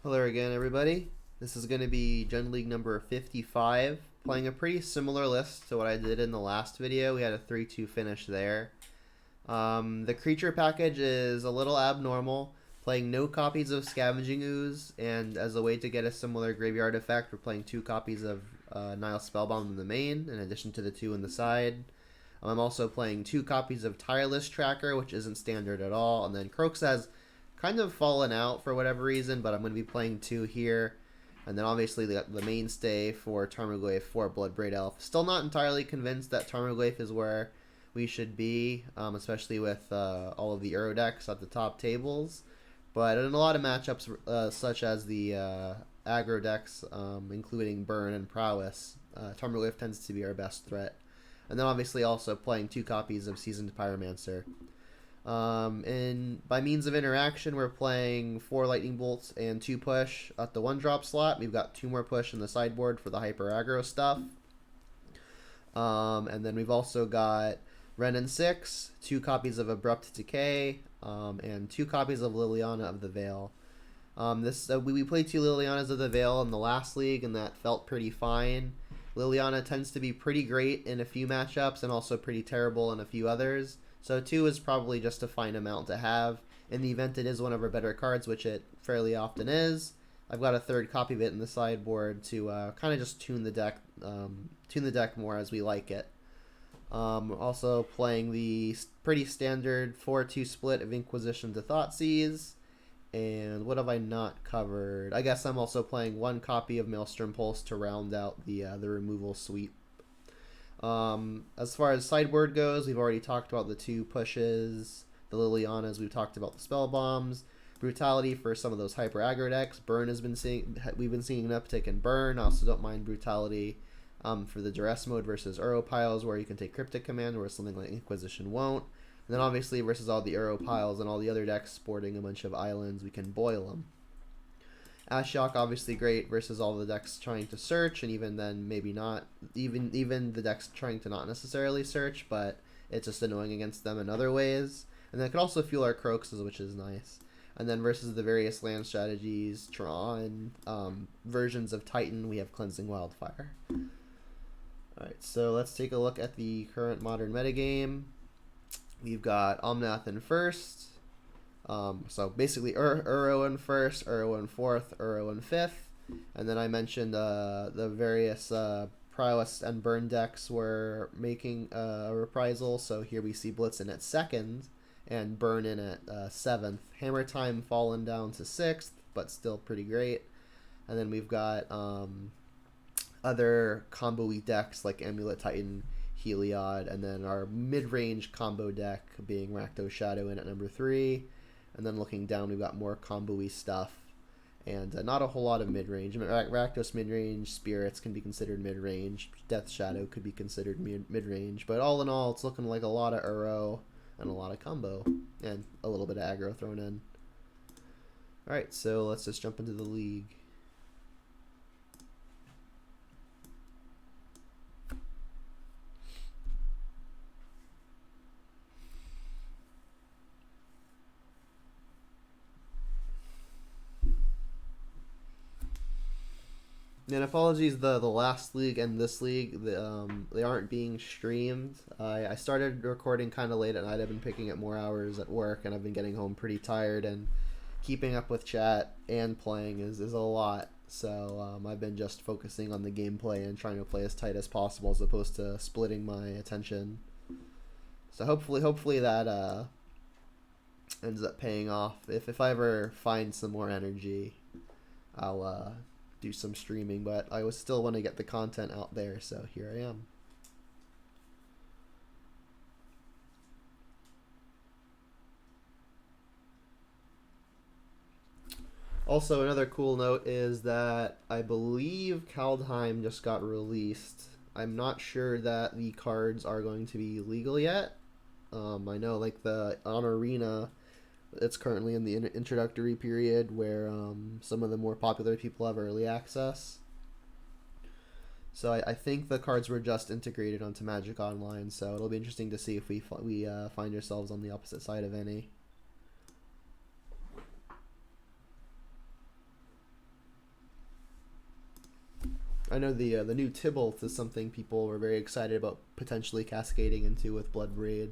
Hello again, everybody. This is going to be Gen League number 55, playing a pretty similar list to what I did in the last video. We had a 3-2 finish there. The creature package is a little abnormal, playing no copies of Scavenging Ooze, and as a way to get a similar graveyard effect, we're playing 2 copies of Nile Spellbomb in the main, in addition to the 2 in the side. I'm also playing 2 copies of Tireless Tracker, which isn't standard at all, and then Croaks has kind of fallen out for whatever reason, but I'm going to be playing 2 here. And then obviously the mainstay for Tarmogoyf for Bloodbraid Elf. Still not entirely convinced that Tarmogoyf is where we should be, especially with all of the Euro decks at the top tables. But in a lot of matchups, such as the aggro decks, including Burn and Prowess, Tarmogoyf tends to be our best threat. And then obviously also playing 2 copies of Seasoned Pyromancer. And by means of interaction, we're playing 4 Lightning Bolts and 2 Push at the 1-drop slot. We've got 2 more Push in the sideboard for the hyper aggro stuff. And then we've also got Ren and 6, 2 copies of Abrupt Decay, and 2 copies of Liliana of the Veil. We played 2 Lilianas of the Veil in the last league, and that felt pretty fine. Liliana tends to be pretty great in a few matchups and also pretty terrible in a few others. So 2 is probably just a fine amount to have. In the event it is one of our better cards, which it fairly often is, I've got a 3rd copy of it in the sideboard to kind of just tune the deck more as we like it. Also playing the pretty standard 4-2 split of Inquisition to Thoughtseize. And what have I not covered? I guess I'm also playing 1 copy of Maelstrom Pulse to round out the removal sweep. As far as sideboard goes, we've already talked about the 2 pushes, the Lilianas, we've talked about the spell bombs, Brutality for some of those hyper aggro decks. Burn we've been seeing an uptick in Burn. I also don't mind Brutality for the duress mode versus Uro piles, where you can take Cryptic Command, where something like Inquisition won't. And then obviously versus all the Uro piles and all the other decks sporting a bunch of islands, we can boil them. Ashiok obviously great versus all the decks trying to search, and even then maybe not, even the decks trying to not necessarily search, but it's just annoying against them in other ways. And then it can also fuel our Croaks, which is nice. And then versus the various land strategies, Tron, versions of Titan, we have Cleansing Wildfire. Alright, so let's take a look at the current modern metagame. We've got Omnath in first. So basically Uro in first, Uro in fourth, Uro in fifth. And then I mentioned the various Prowess and Burn decks were making a reprisal. So here we see Blitzen at second and Burn in at seventh. Hammer Time fallen down to sixth, but still pretty great. And then we've got other combo-y decks like Amulet Titan, Heliod, and then our mid-range combo deck being Rakdos Shadow in at number 3. And then looking down, we've got more combo-y stuff, and not a whole lot of mid-range. Rakdos mid-range, Spirits can be considered mid-range, Death Shadow could be considered mid-range, but all in all, it's looking like a lot of Uro and a lot of combo, and a little bit of aggro thrown in. Alright, so let's just jump into the league. And apologies, the last league and this league, they aren't being streamed. I started recording kind of late at night. I've been picking up more hours at work, and I've been getting home pretty tired, and keeping up with chat and playing is a lot. So I've been just focusing on the gameplay and trying to play as tight as possible as opposed to splitting my attention. So hopefully that ends up paying off. If I ever find some more energy, I'll do some streaming, but I still want to get the content out there, so here I am. Also, another cool note is that I believe Kaldheim just got released. I'm not sure that the cards are going to be legal yet. I know like on Arena, it's currently in the introductory period where some of the more popular people have early access. So I think the cards were just integrated onto Magic Online, so it'll be interesting to see if we find ourselves on the opposite side of any. I know the new Tibalt is something people were very excited about potentially cascading into with Blood Braid.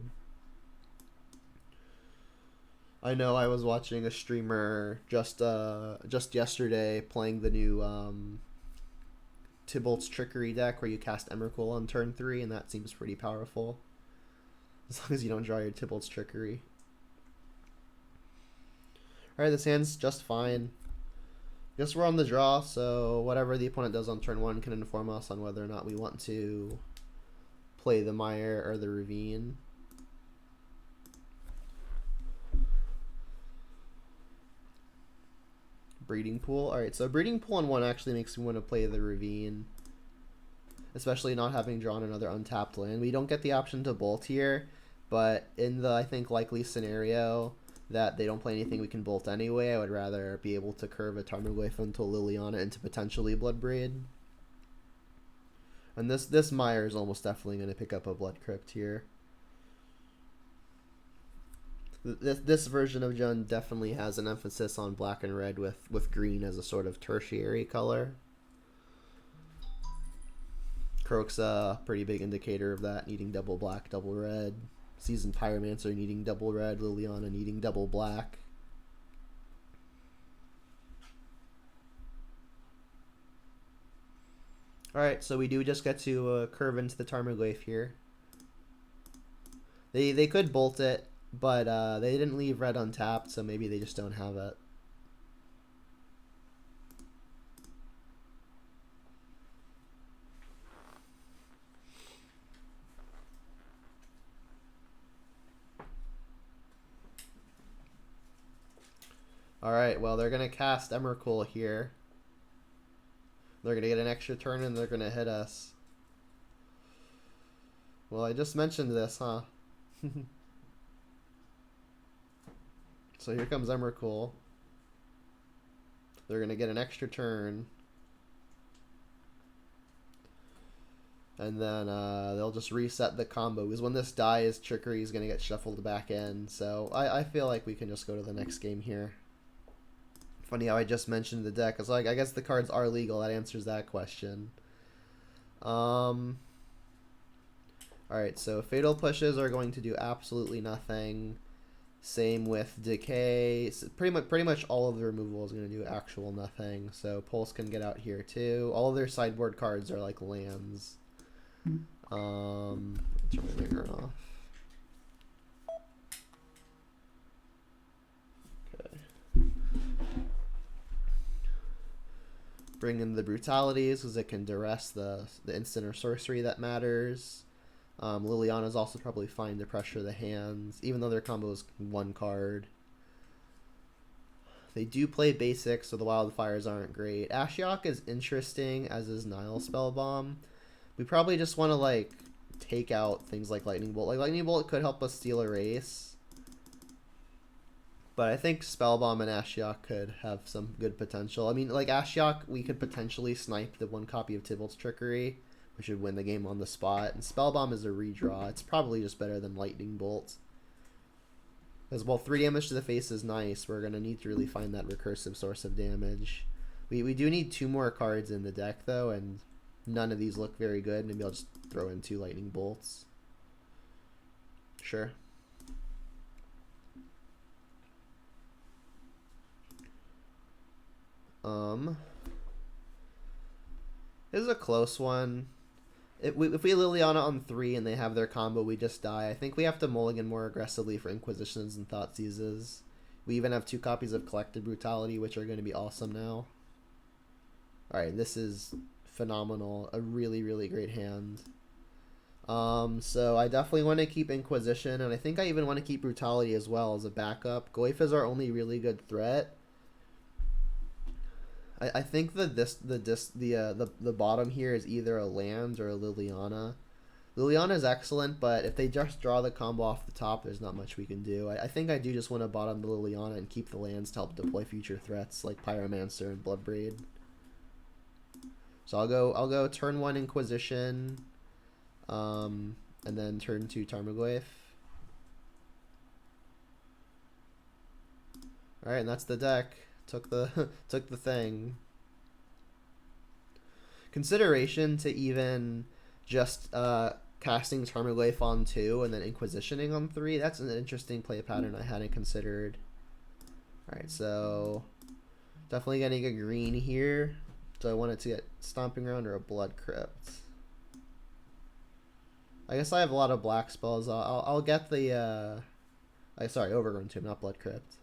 I know I was watching a streamer just yesterday playing the new Tibalt's Trickery deck where you cast Emrakul on turn 3, and that seems pretty powerful. As long as you don't draw your Tibalt's Trickery. Alright, this hand's just fine. Guess we're on the draw, so whatever the opponent does on turn 1 can inform us on whether or not we want to play the Mire or the Ravine. Breeding Pool. Alright, so Breeding Pool on 1 actually makes me want to play the Ravine. Especially not having drawn another untapped land. We don't get the option to bolt here, but in the, I think, likely scenario that they don't play anything we can bolt anyway, I would rather be able to curve a Tarmogoyf into Liliana into potentially Blood Braid. And this Mire is almost definitely going to pick up a Blood Crypt here. This version of Jund definitely has an emphasis on black and red with green as a sort of tertiary color. Croak's a pretty big indicator of that, needing double black, double red. Seasoned Pyromancer needing double red, Liliana needing double black. Alright, so we do just get to curve into the Tarmogoyf here. They could bolt it, but they didn't leave red untapped, so maybe they just don't have it. Alright, well, they're going to cast Emrakul here. They're going to get an extra turn and they're going to hit us. Well, I just mentioned this, huh? So here comes Emrakul. They're going to get an extra turn. And then they'll just reset the combo. Because when this dies, Trickery is going to get shuffled back in. So I feel like we can just go to the next game here. Funny how I just mentioned the deck. It's like, I guess the cards are legal. That answers that question. Alright, so Fatal Pushes are going to do absolutely nothing. Same with Decay. So pretty much all of the removal is going to do actual nothing. So Pulse can get out here too. All of their sideboard cards are like lands. Turn my ringer off. Bring in the Brutalities because it can duress the instant or sorcery that matters. Liliana's also probably fine to pressure the hands, even though their combo is 1 card. They do play basics, so the wildfires aren't great. Ashiok is interesting, as is Nile Spellbomb. We probably just want to like take out things like Lightning Bolt. Like Lightning Bolt could help us steal a race. But I think Spellbomb and Ashiok could have some good potential. I mean, like Ashiok, we could potentially snipe the 1 copy of Tibalt's Trickery, which would win the game on the spot. And Spellbomb is a redraw. It's probably just better than Lightning Bolt. Because while 3 damage to the face is nice, we're going to need to really find that recursive source of damage. We do need 2 more cards in the deck, though, and none of these look very good. Maybe I'll just throw in 2 Lightning Bolts. Sure. This is a close one. If we Liliana on 3 and they have their combo, we just die. I think we have to mulligan more aggressively for Inquisitions and Thoughtseizes. We even have 2 copies of Collected Brutality, which are going to be awesome now. Alright, this is phenomenal. A really, really great hand. So I definitely want to keep Inquisition, and I think I even want to keep Brutality as well as a backup. Goyf is our only really good threat. I think that the bottom here is either a land or a Liliana. Liliana is excellent, but if they just draw the combo off the top, there's not much we can do. I think I do just want to bottom the Liliana and keep the lands to help deploy future threats like Pyromancer and Bloodbraid. So I'll go turn 1 Inquisition, and then turn 2 Tarmogoyf. All right, and that's the deck. Took the thing. consideration to even just casting Tarmogoyf on 2 and then Inquisitioning on 3. That's an interesting play pattern I hadn't considered. Alright, so definitely getting a green here. So I wanted to get Stomping Ground or a Blood Crypt. I guess I have a lot of black spells. I'll get the sorry, Overgrown Tomb, not Blood Crypt.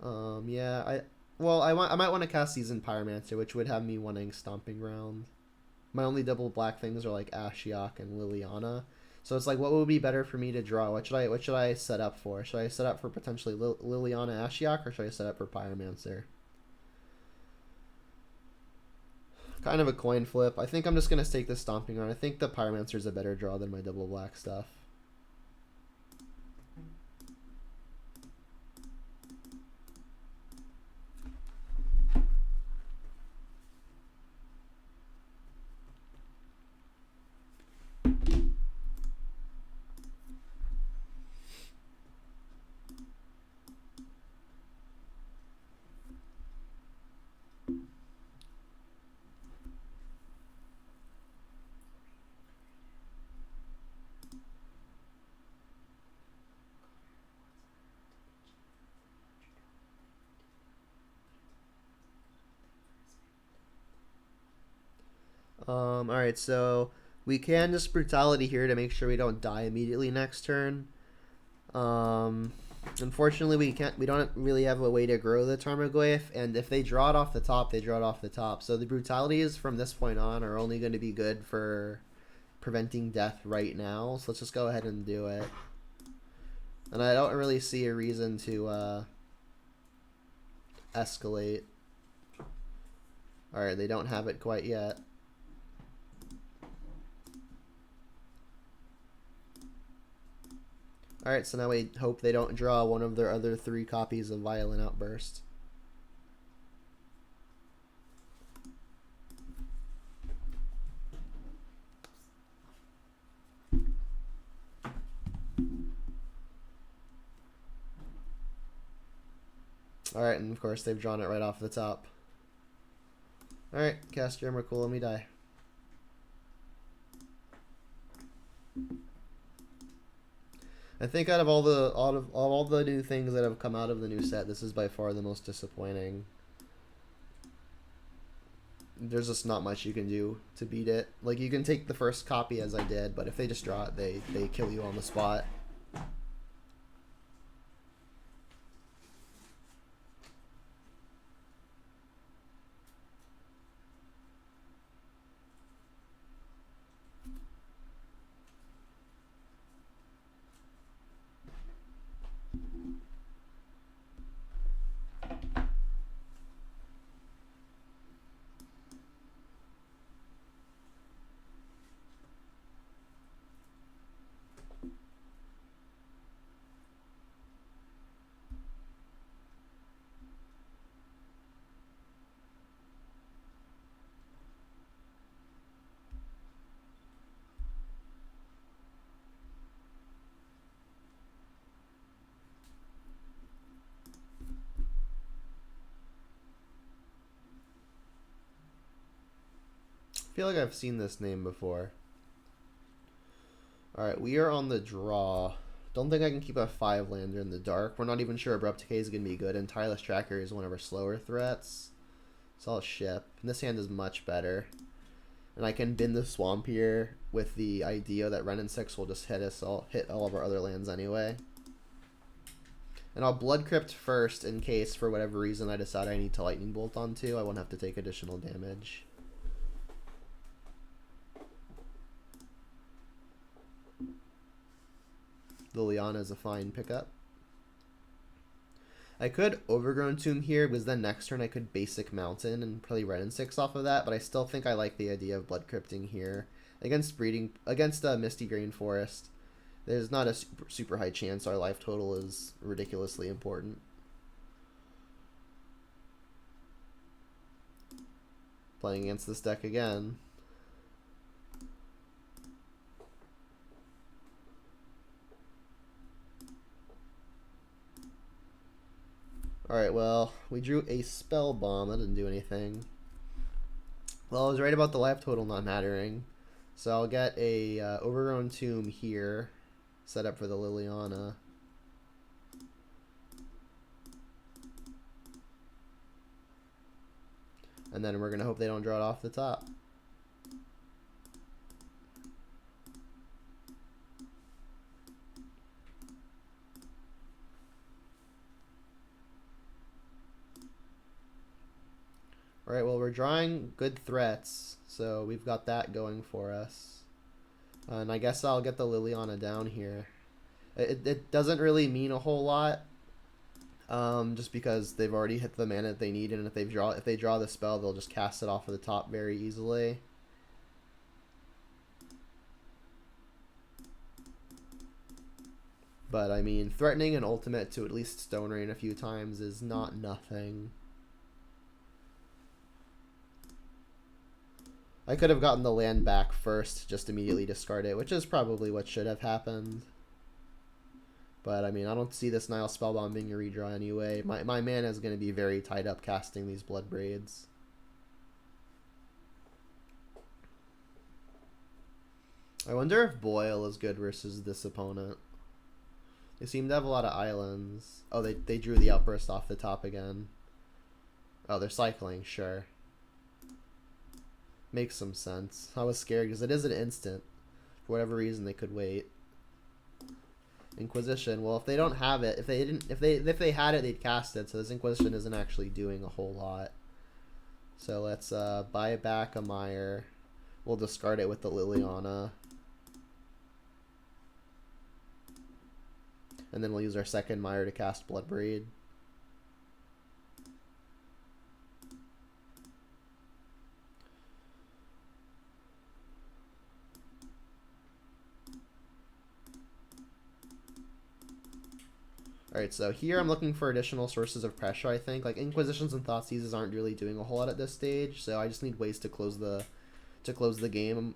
Yeah, I might want to cast Seasoned Pyromancer, which would have me wanting Stomping Ground. My only double black things are like Ashiok and Liliana. So it's like, what would be better for me to draw? What should I set up for? Should I set up for potentially Liliana Ashiok, or should I set up for Pyromancer? Kind of a coin flip. I think I'm just gonna take the Stomping Ground. I think the Pyromancer is a better draw than my double black stuff. Alright, so we can just Brutality here to make sure we don't die immediately next turn. Unfortunately, we don't really have a way to grow the Tarmogoyf, and if they draw it off the top, they draw it off the top. So the Brutalities from this point on are only going to be good for preventing death right now. So let's just go ahead and do it. And I don't really see a reason to escalate. Alright, they don't have it quite yet. Alright, so now we hope they don't draw one of their other 3 copies of Violent Outburst. Alright, and of course they've drawn it right off the top. Alright, cast your Emrakul, let me die. I think out of all the new things that have come out of the new set, this is by far the most disappointing. There's just not much you can do to beat it. Like, you can take the first copy as I did, but if they just draw it, they kill you on the spot. I feel like I've seen this name before. Alright, we are on the draw. Don't think I can keep a 5-lander in the dark. We're not even sure Abrupt Decay is going to be good, and Tireless Tracker is one of our slower threats. So I'll ship. And this hand is much better. And I can bin the Swamp here with the idea that Ren and 6 will just hit all of our other lands anyway. And I'll Blood Crypt first in case, for whatever reason, I decide I need to Lightning Bolt on 2. I won't have to take additional damage. Liliana is a fine pickup. I could Overgrown Tomb here, because then next turn I could basic Mountain and probably Red and 6 off of that, but I still think I like the idea of Blood Crypting here. Against Misty Green Forest, there's not a super high chance our life total is ridiculously important. Playing against this deck again. Alright, well, we drew a Spell Bomb. That didn't do anything. Well, I was right about the life total not mattering. So I'll get a Overgrown Tomb here, set up for the Liliana. And then we're going to hope they don't draw it off the top. Alright, well, we're drawing good threats, so we've got that going for us. And I guess I'll get the Liliana down here. It doesn't really mean a whole lot, just because they've already hit the mana that they need, and if they draw the spell, they'll just cast it off of the top very easily. But I mean, threatening an ultimate to at least Stone Rain a few times is not nothing. I could have gotten the land back first, just immediately discard it, which is probably what should have happened. But I mean, I don't see this Nile Spellbomb being a redraw anyway. My mana is going to be very tied up casting these Blood Braids. I wonder if Boil is good versus this opponent. They seem to have a lot of islands. Oh, they drew the Outburst off the top again. Oh, they're cycling, sure. Makes some sense. I was scared because it is an instant. For whatever reason, they could wait. Inquisition. Well, if they don't have it, if they had it, they'd cast it. So this Inquisition isn't actually doing a whole lot. So let's buy back a Mire. We'll discard it with the Liliana. And then we'll use our second Mire to cast Bloodbraid. Alright, so here I'm looking for additional sources of pressure, I think. Like, Inquisitions and Thoughtseizes aren't really doing a whole lot at this stage, so I just need ways to close the game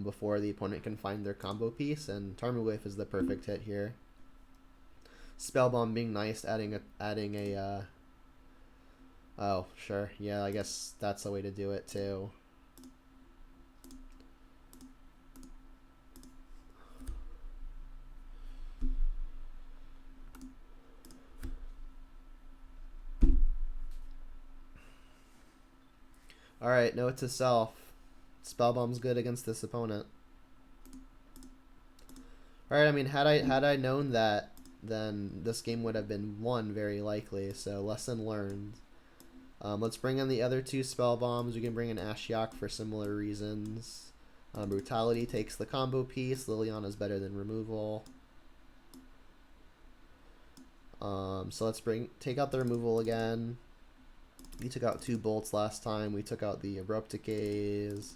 before the opponent can find their combo piece, and Tarmogoyf is the perfect hit here. Spellbomb being nice, adding a oh, sure. Yeah, I guess that's the way to do it too. Alright, note to self. Spellbomb's good against this opponent. Alright, I mean, had I known that, then this game would have been won very likely, so lesson learned. Let's bring in the other two spell bombs. We can bring in Ashiok for similar reasons. Brutality takes the combo piece. Liliana's better than removal. So let's take out the removal again. We took out 2 bolts last time. We took out the Abrupt Decays.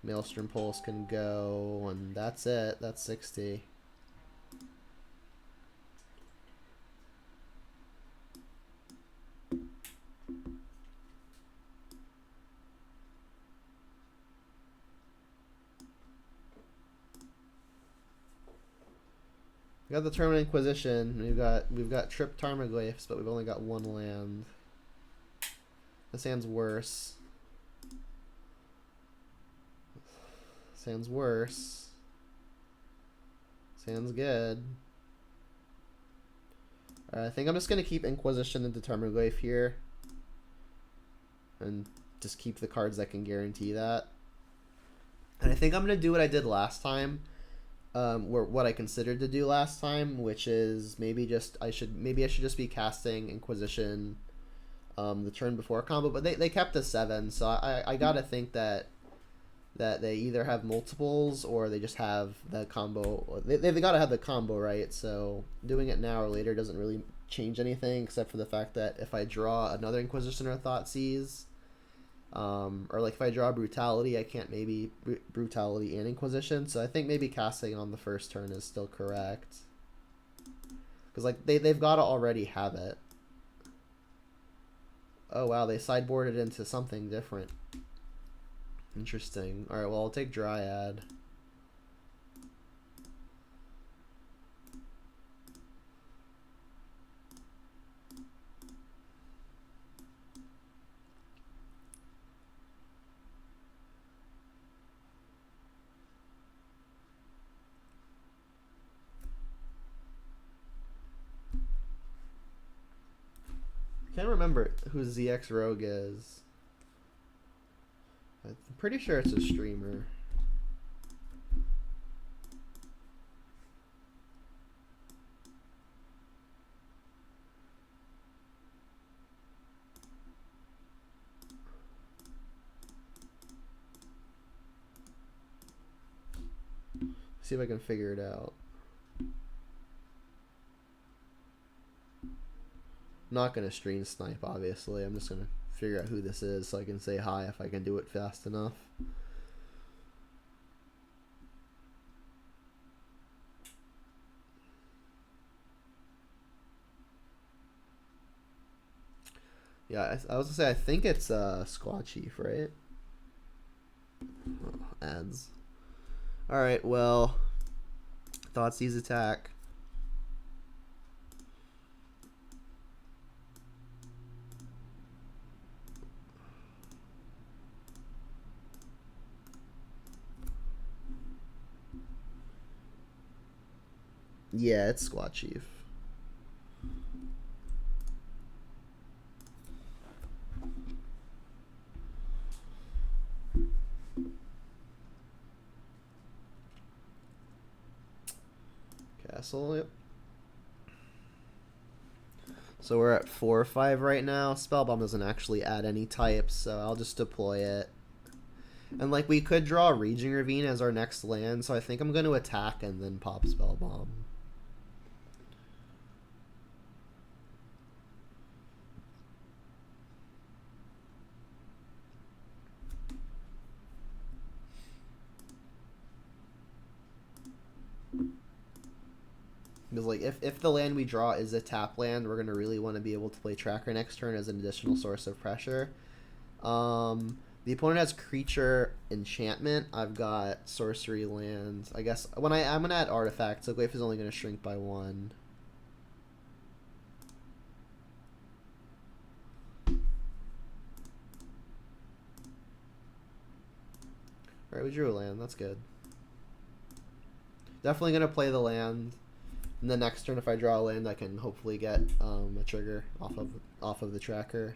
Maelstrom Pulse can go, and that's it. That's 60. We got the Terminal Inquisition. We've got Trip Tarmogoyfs, but we've only got 1 land. This hand's worse. This hand's worse. This hand's good. I think I'm just gonna keep Inquisition into Tarmogoyf here, and just keep the cards that can guarantee that. And I think I'm gonna do what I did last time. What I considered to do last time, which is maybe I should just be casting Inquisition the turn before combo, but they kept a 7, so I gotta think that they either have multiples or they just have the combo. They've got to have the combo, right? So doing it now or later doesn't really change anything, except for the fact that if I draw another Inquisition or Thoughtseize, or like if I draw Brutality, I can't maybe Brutality and Inquisition, so I think maybe casting on the first turn is still correct, because like they've got to already have it. Oh wow, they sideboarded into something different. Interesting. Alright, well, I'll take Dryad. Can't remember who ZX Rogue is. I'm pretty sure it's a streamer. See if I can figure it out. Not gonna stream snipe, obviously. I'm just gonna figure out who this is so I can say hi if I can do it fast enough. Yeah, I was gonna say I think it's Squad Chief, right? Oh, ads. All right, well, Thoughtseize attack. Yeah, it's Squad Chief. Castle, yep. So we're at 4 or 5 right now. Spellbomb doesn't actually add any types, so I'll just deploy it. And like we could draw Raging Ravine as our next land, so I think I'm going to attack and then pop Spellbomb. Because like if the land we draw is a tap land, we're gonna really want to be able to play Tracker next turn as an additional source of pressure. The opponent has creature enchantment. I've got sorcery lands. I guess when I'm gonna add artifacts, so Glyph is only gonna shrink by 1. Alright, we drew a land, that's good. Definitely gonna play the land. And the next turn, if I draw a land, I can hopefully get a trigger off of the tracker.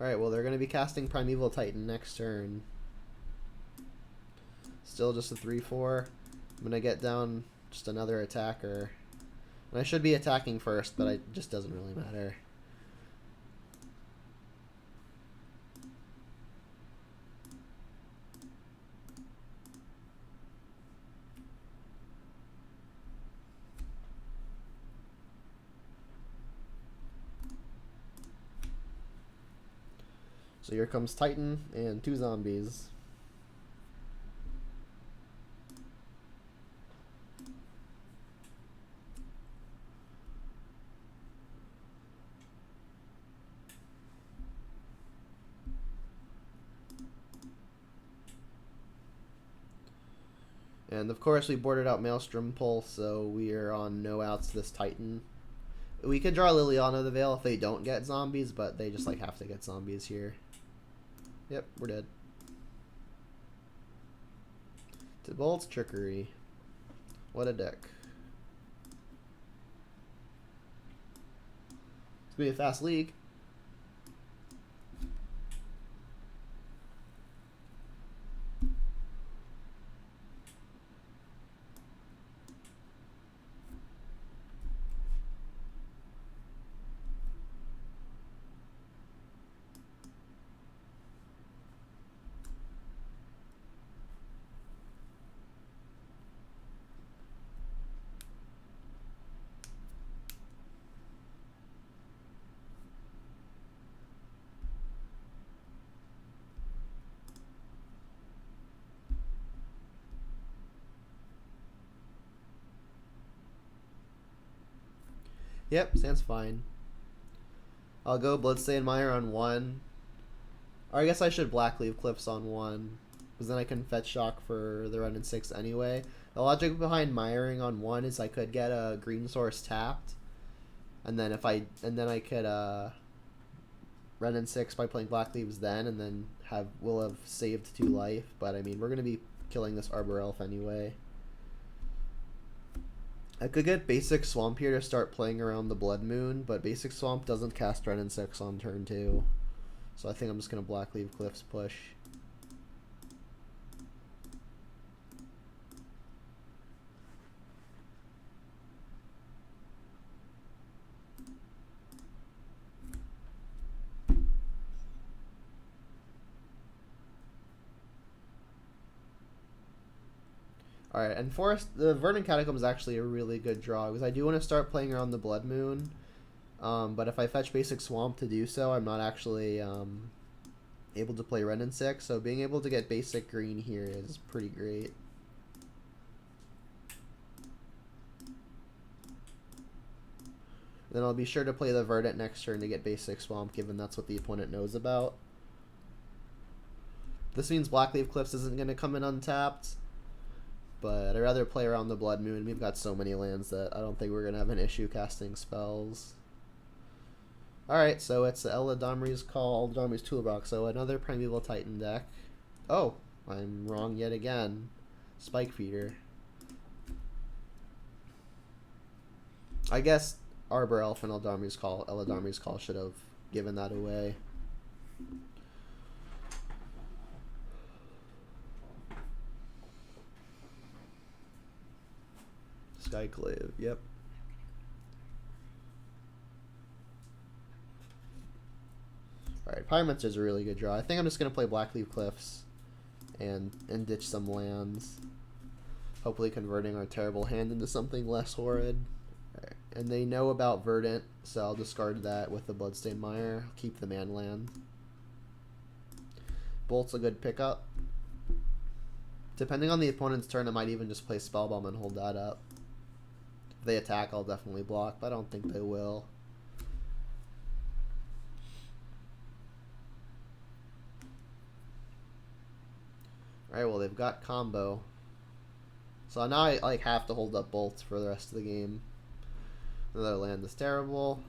All right. Well, they're going to be casting Primeval Titan next turn. Still just a 3/4. I'm gonna get down just another attacker. And I should be attacking first, but it just doesn't really matter. So here comes Titan and 2 zombies. And of course we boarded out Maelstrom Pulse, so we are on no outs to this Titan. We could draw Liliana of the Veil if they don't get zombies, but they just like have to get zombies here. Yep, we're dead. Tibalt's Trickery. What a deck. It's gonna be a fast league. Yep, stands fine. I'll go Bloodstain Mire on 1. Or I guess I should Blackleaf Cliffs on 1. Because then I can fetch shock for the run in 6 anyway. The logic behind miring on 1 is I could get a green source tapped. And then I could Renin 6 by playing Black Leaves then, and then we'll have saved 2 life. But I mean, we're gonna be killing this Arbor Elf anyway. I could get Basic Swamp here to start playing around the Blood Moon, but Basic Swamp doesn't cast Renin 6 on turn 2. So I think I'm just gonna Black Leaf Cliffs push. Alright, and the Verdant Catacomb is actually a really good draw, because I do want to start playing around the Blood Moon, but if I fetch Basic Swamp to do so, I'm not actually able to play Renin 6, so being able to get Basic Green here is pretty great. Then I'll be sure to play the Verdant next turn to get Basic Swamp, given that's what the opponent knows about. This means Black Leaf Cliffs isn't going to come in untapped, but I'd rather play around the Blood Moon. We've got so many lands that I don't think we're going to have an issue casting spells. Alright, so it's Eladamri's Call, Eladamri's Toolbox, so another Primeval Titan deck. Oh, I'm wrong yet again. Spike Feeder. I guess Arbor Elf and Eladamri's Call should have given that away. Skyclave, yep. Alright, Pyromancer's a really good draw. I think I'm just going to play Blackleaf Cliffs and ditch some lands. Hopefully converting our terrible hand into something less horrid. Right. And they know about Verdant, so I'll discard that with the Bloodstained Mire. Keep the man land. Bolt's a good pickup. Depending on the opponent's turn, I might even just play Spellbomb and hold that up. If they attack, I'll definitely block, but I don't think they will. Alright, well, they've got combo. So now I like have to hold up bolts for the rest of the game. Another land is terrible.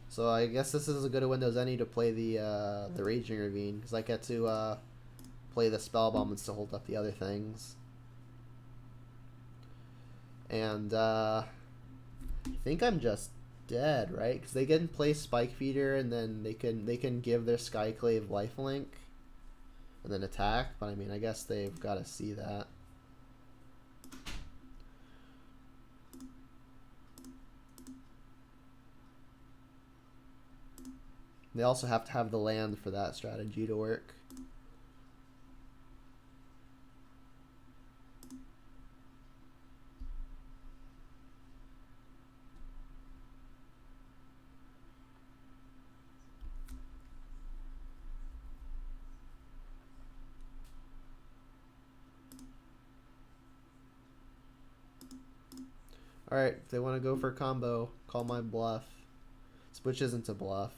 So I guess this is as good a window as any to play the Raging Ravine, because I get to play the Spellbomb and still hold up the other things. And I think I'm just dead, right? Because they can play Spike Feeder, and then they can give their Skyclave lifelink and then attack. But I mean, I guess they've got to see that. They also have to have the land for that strategy to work. Alright, if they want to go for combo, call my bluff. Which isn't a bluff.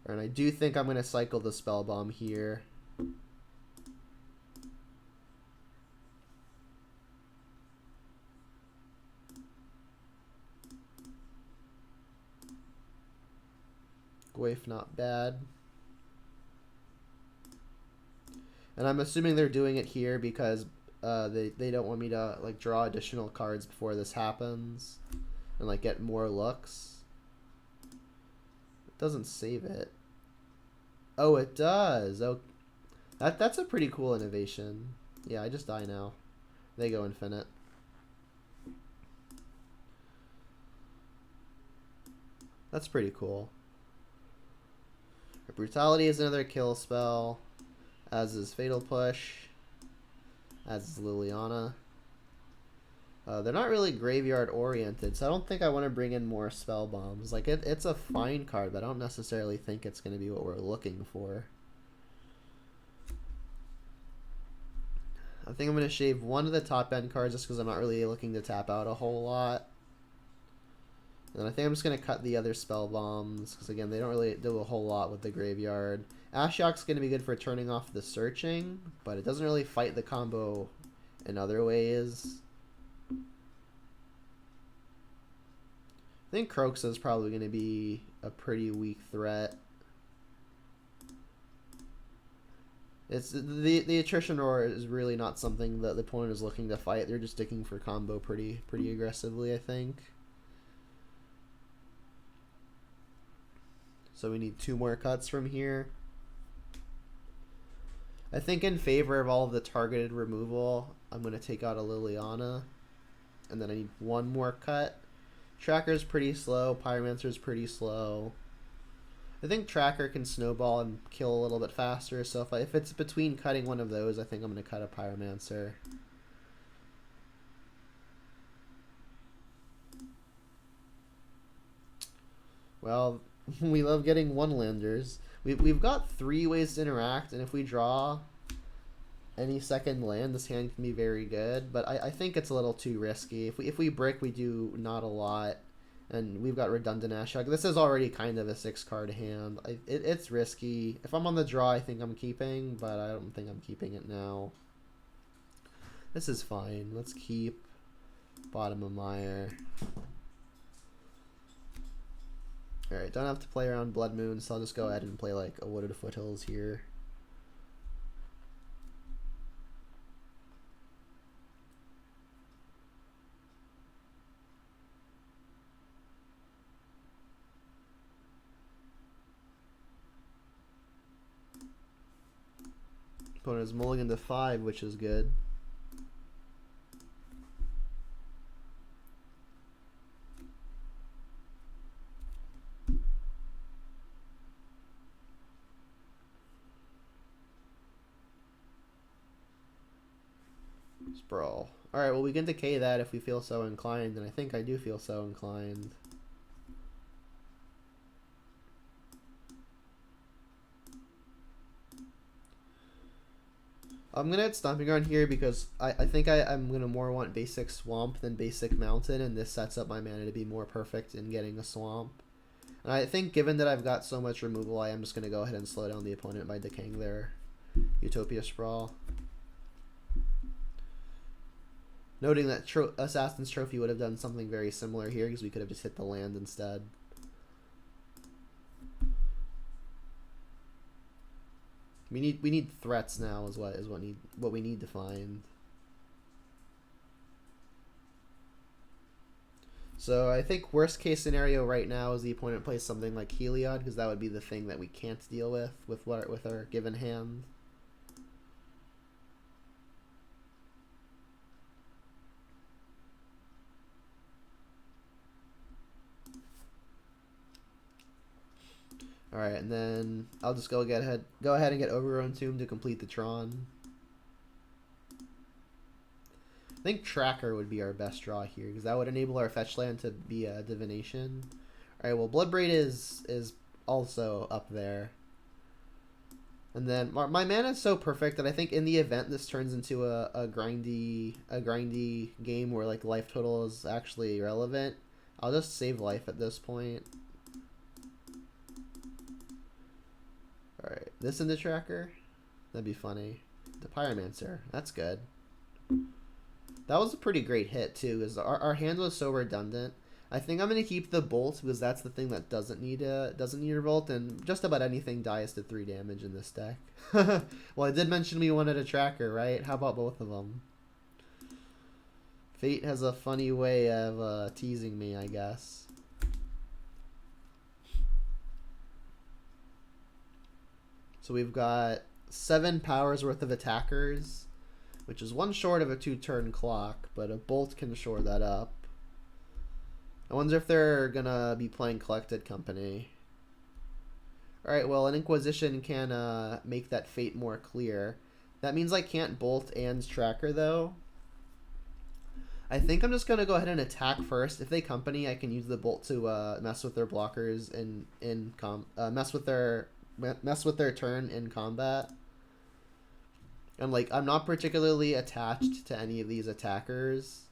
And I do think I'm going to cycle the Spellbomb here. Gwaif not bad. And I'm assuming they're doing it here because they don't want me to like draw additional cards before this happens and like get more looks. It doesn't save it. Oh, it does. Oh, that's a pretty cool innovation. Yeah, I just die now. They go infinite. That's pretty cool. Brutality is another kill spell, as is Fatal Push, as is Liliana. They're not really graveyard oriented, so I don't think I want to bring in more spell bombs. Like it's a fine card, but I don't necessarily think it's going to be what we're looking for. I think I'm going to shave one of the top end cards just because I'm not really looking to tap out a whole lot. And I think I'm just going to cut the other spell bombs because again they don't really do a whole lot with the graveyard. Ashiok's going to be good for turning off the searching, but it doesn't really fight the combo in other ways. I think Croxa is probably going to be a pretty weak threat. It's the attrition roar is really not something that the opponent is looking to fight. They're just sticking for combo pretty aggressively, I think. So we need 2 more cuts from here. I think in favor of all of the targeted removal, I'm going to take out a Liliana. And then I need 1 more cut. Tracker's pretty slow. Pyromancer's pretty slow. I think Tracker can snowball and kill a little bit faster. So if it's between cutting one of those, I think I'm going to cut a Pyromancer. Well, we love getting 1-landers. We've got 3 ways to interact, and if we draw any second land, this hand can be very good. But I think it's a little too risky. If we brick, we do not a lot. And we've got redundant Ashok. This is already kind of a 6-card hand. It's risky. If I'm on the draw, I think I'm keeping, but I don't think I'm keeping it now. This is fine. Let's keep bottom of mire. Alright, don't have to play around Blood Moon, so I'll just go ahead and play like a Wooded Foothills here. Opponent is mulligan to 5, which is good. Sprawl. Alright, well we can decay that if we feel so inclined, and I think I do feel so inclined. I'm gonna hit Stomping Ground here because I think I'm gonna more want basic Swamp than basic Mountain, and this sets up my mana to be more perfect in getting a Swamp. And I think given that I've got so much removal, I am just gonna go ahead and slow down the opponent by decaying their Utopia Sprawl. Noting that Assassin's Trophy would have done something very similar here because we could have just hit the land instead. We need threats now is what we need to find. So I think worst case scenario right now is the opponent plays something like Heliod, because that would be the thing that we can't deal with our given hand. Alright, and then I'll just go ahead and get Overgrown Tomb to complete the Tron. I think Tracker would be our best draw here, because that would enable our fetch land to be a Divination. Alright, well Bloodbraid is also up there. And then my mana is so perfect that I think in the event this turns into a grindy game where like life total is actually relevant, I'll just save life at this point. Alright, this into Tracker? That'd be funny. The Pyromancer, that's good. That was a pretty great hit too, because our hand was so redundant. I think I'm gonna keep the Bolt because that's the thing that doesn't need Revolt, and just about anything dies to 3 damage in this deck. Well, I did mention we wanted a Tracker, right? How about both of them? Fate has a funny way of teasing me, I guess. So we've got 7 powers worth of attackers, which is 1 short of a 2-turn clock, but a Bolt can shore that up. I wonder if they're gonna be playing Collected Company. Alright, well, an Inquisition can make that Fate more clear. That means I can't Bolt and Tracker, though. I think I'm just gonna go ahead and attack first. If they Company, I can use the Bolt to mess with their blockers and mess with their turn in combat. And like I'm not particularly attached to any of these attackers.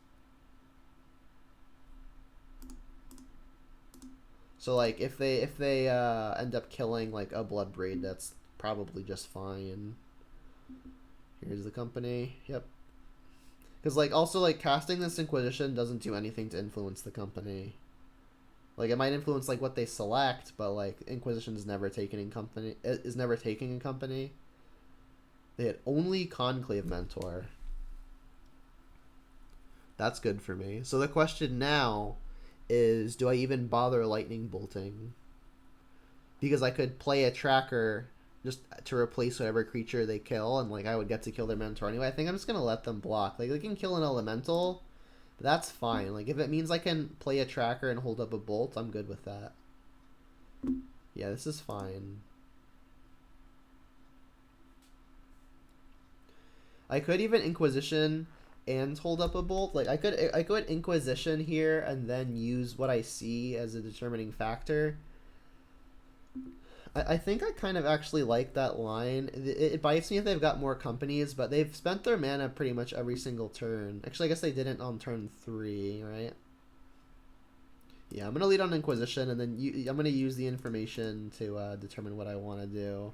So like if they end up killing like a Bloodbraid, that's probably just fine. Here's the Company. Yep. Because like also like casting this Inquisition doesn't do anything to influence the Company. Like it might influence like what they select, but like Inquisition is never taken in Company. Is never taking in Company. They had only Conclave Mentor. That's good for me. So the question now is, do I even bother lightning bolting? Because I could play a tracker just to replace whatever creature they kill, and like I would get to kill their mentor anyway. I think I'm just gonna let them block. Like they can kill an elemental, but that's fine. Like if it means I can play a tracker and hold up a bolt, I'm good with that. Yeah, this is fine. I could even Inquisition and hold up a bolt. Like I could Inquisition here and then use what I see as a determining factor. I think I kind of actually like that line. It bites me if they've got more companies, but they've spent their mana pretty much every single turn. Actually, I guess they didn't on turn 3, right? Yeah, I'm going to lead on Inquisition, and then I'm going to use the information to determine what I want to do.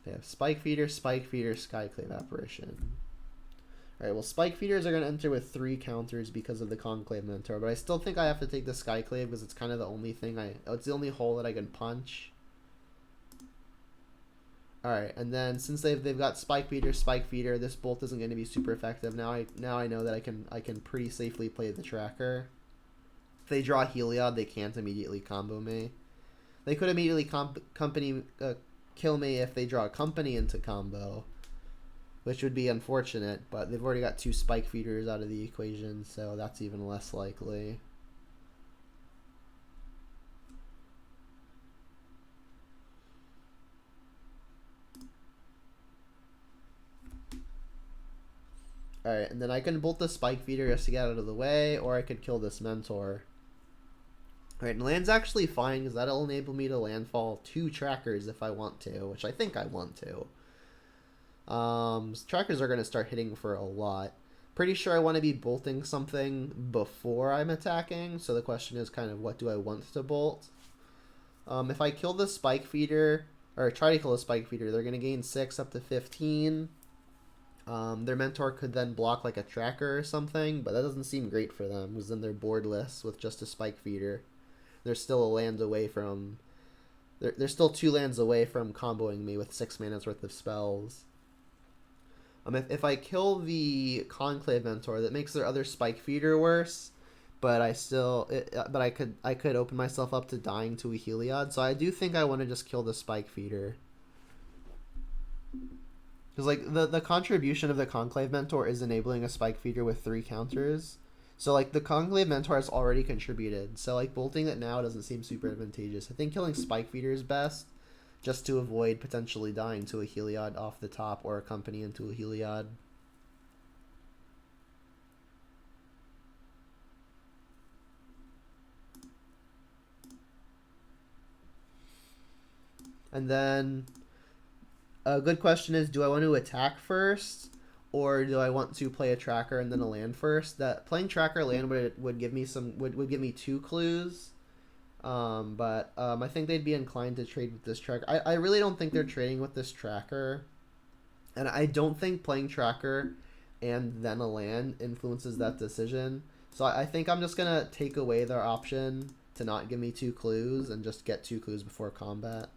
They have Spike Feeder, Skyclave Apparition. Alright, well, Spike Feeders are going to enter with 3 counters because of the Conclave Mentor, but I still think I have to take the Skyclave because it's kind of the only thing it's the only hole that I can punch. Alright, and then since they've got Spike Feeder, this bolt isn't going to be super effective. Now I know that I can pretty safely play the tracker. If they draw Heliod, they can't immediately combo me. They could immediately kill me if they draw a company into combo, which would be unfortunate, but they've already got 2 Spike Feeders out of the equation, so that's even less likely. Alright, and then I can bolt the Spike Feeder just to get out of the way, or I could kill this Mentor. Alright, and land's actually fine, because that'll enable me to landfall 2 trackers if I want to, which I think I want to. Trackers are going to start hitting for a lot. Pretty sure I want to be bolting something before I'm attacking, so the question is kind of what do I want to bolt? If I kill the Spike Feeder, or try to kill the Spike Feeder, they're going to gain 6 up to 15. Their Mentor could then block like a tracker or something, but that doesn't seem great for them, because then they're boardless with just a Spike Feeder. They're still a land away from... They're still 2 lands away from comboing me with 6 mana's worth of spells. If I kill the Conclave Mentor, that makes their other Spike Feeder worse, but I could open myself up to dying to a Heliod, so I do think I want to just kill the Spike Feeder. Because like the contribution of the Conclave Mentor is enabling a Spike Feeder with 3 counters, so like the Conclave Mentor has already contributed, so like bolting it now doesn't seem super advantageous. I think killing Spike Feeder is best, just to avoid potentially dying to a Heliod off the top or a company into a Heliod. And then a good question is, do I want to attack first, or do I want to play a tracker and then a land first? That playing tracker land would give me would give me 2 clues. But I think they'd be inclined to trade with this tracker. I really don't think they're trading with this tracker. And I don't think playing tracker and then a land influences that decision. So I think I'm just going to take away their option to not give me 2 clues and just get 2 clues before combat.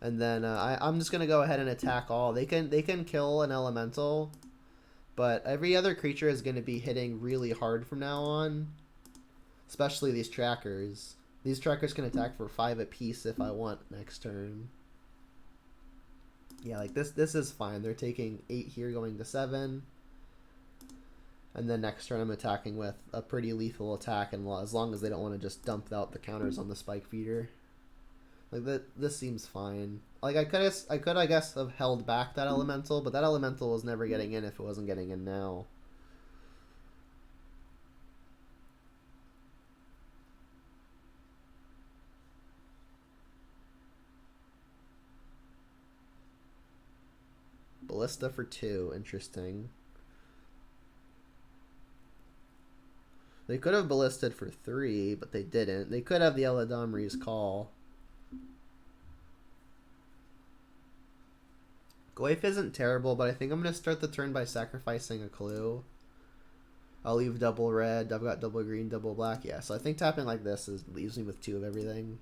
And then I'm just going to go ahead and attack all. They can kill an elemental, but every other creature is going to be hitting really hard from now on, especially these trackers. These trackers can attack for 5 apiece if I want next turn. Yeah, like this is fine. They're taking 8 here, going to 7. And then next turn I'm attacking with a pretty lethal attack, and as long as they don't want to just dump out the counters on the Spike Feeder. Like this seems fine. Like I could I guess have held back that elemental, but that elemental was never getting in if it wasn't getting in now. Ballista for 2, interesting. They could have ballisted for 3, but they didn't. They could have the Eladamri's Call. Goyf isn't terrible, but I think I'm going to start the turn by sacrificing a clue. I'll leave double red. I've got double green, double black. Yeah, so I think tapping like this leaves me with 2 of everything.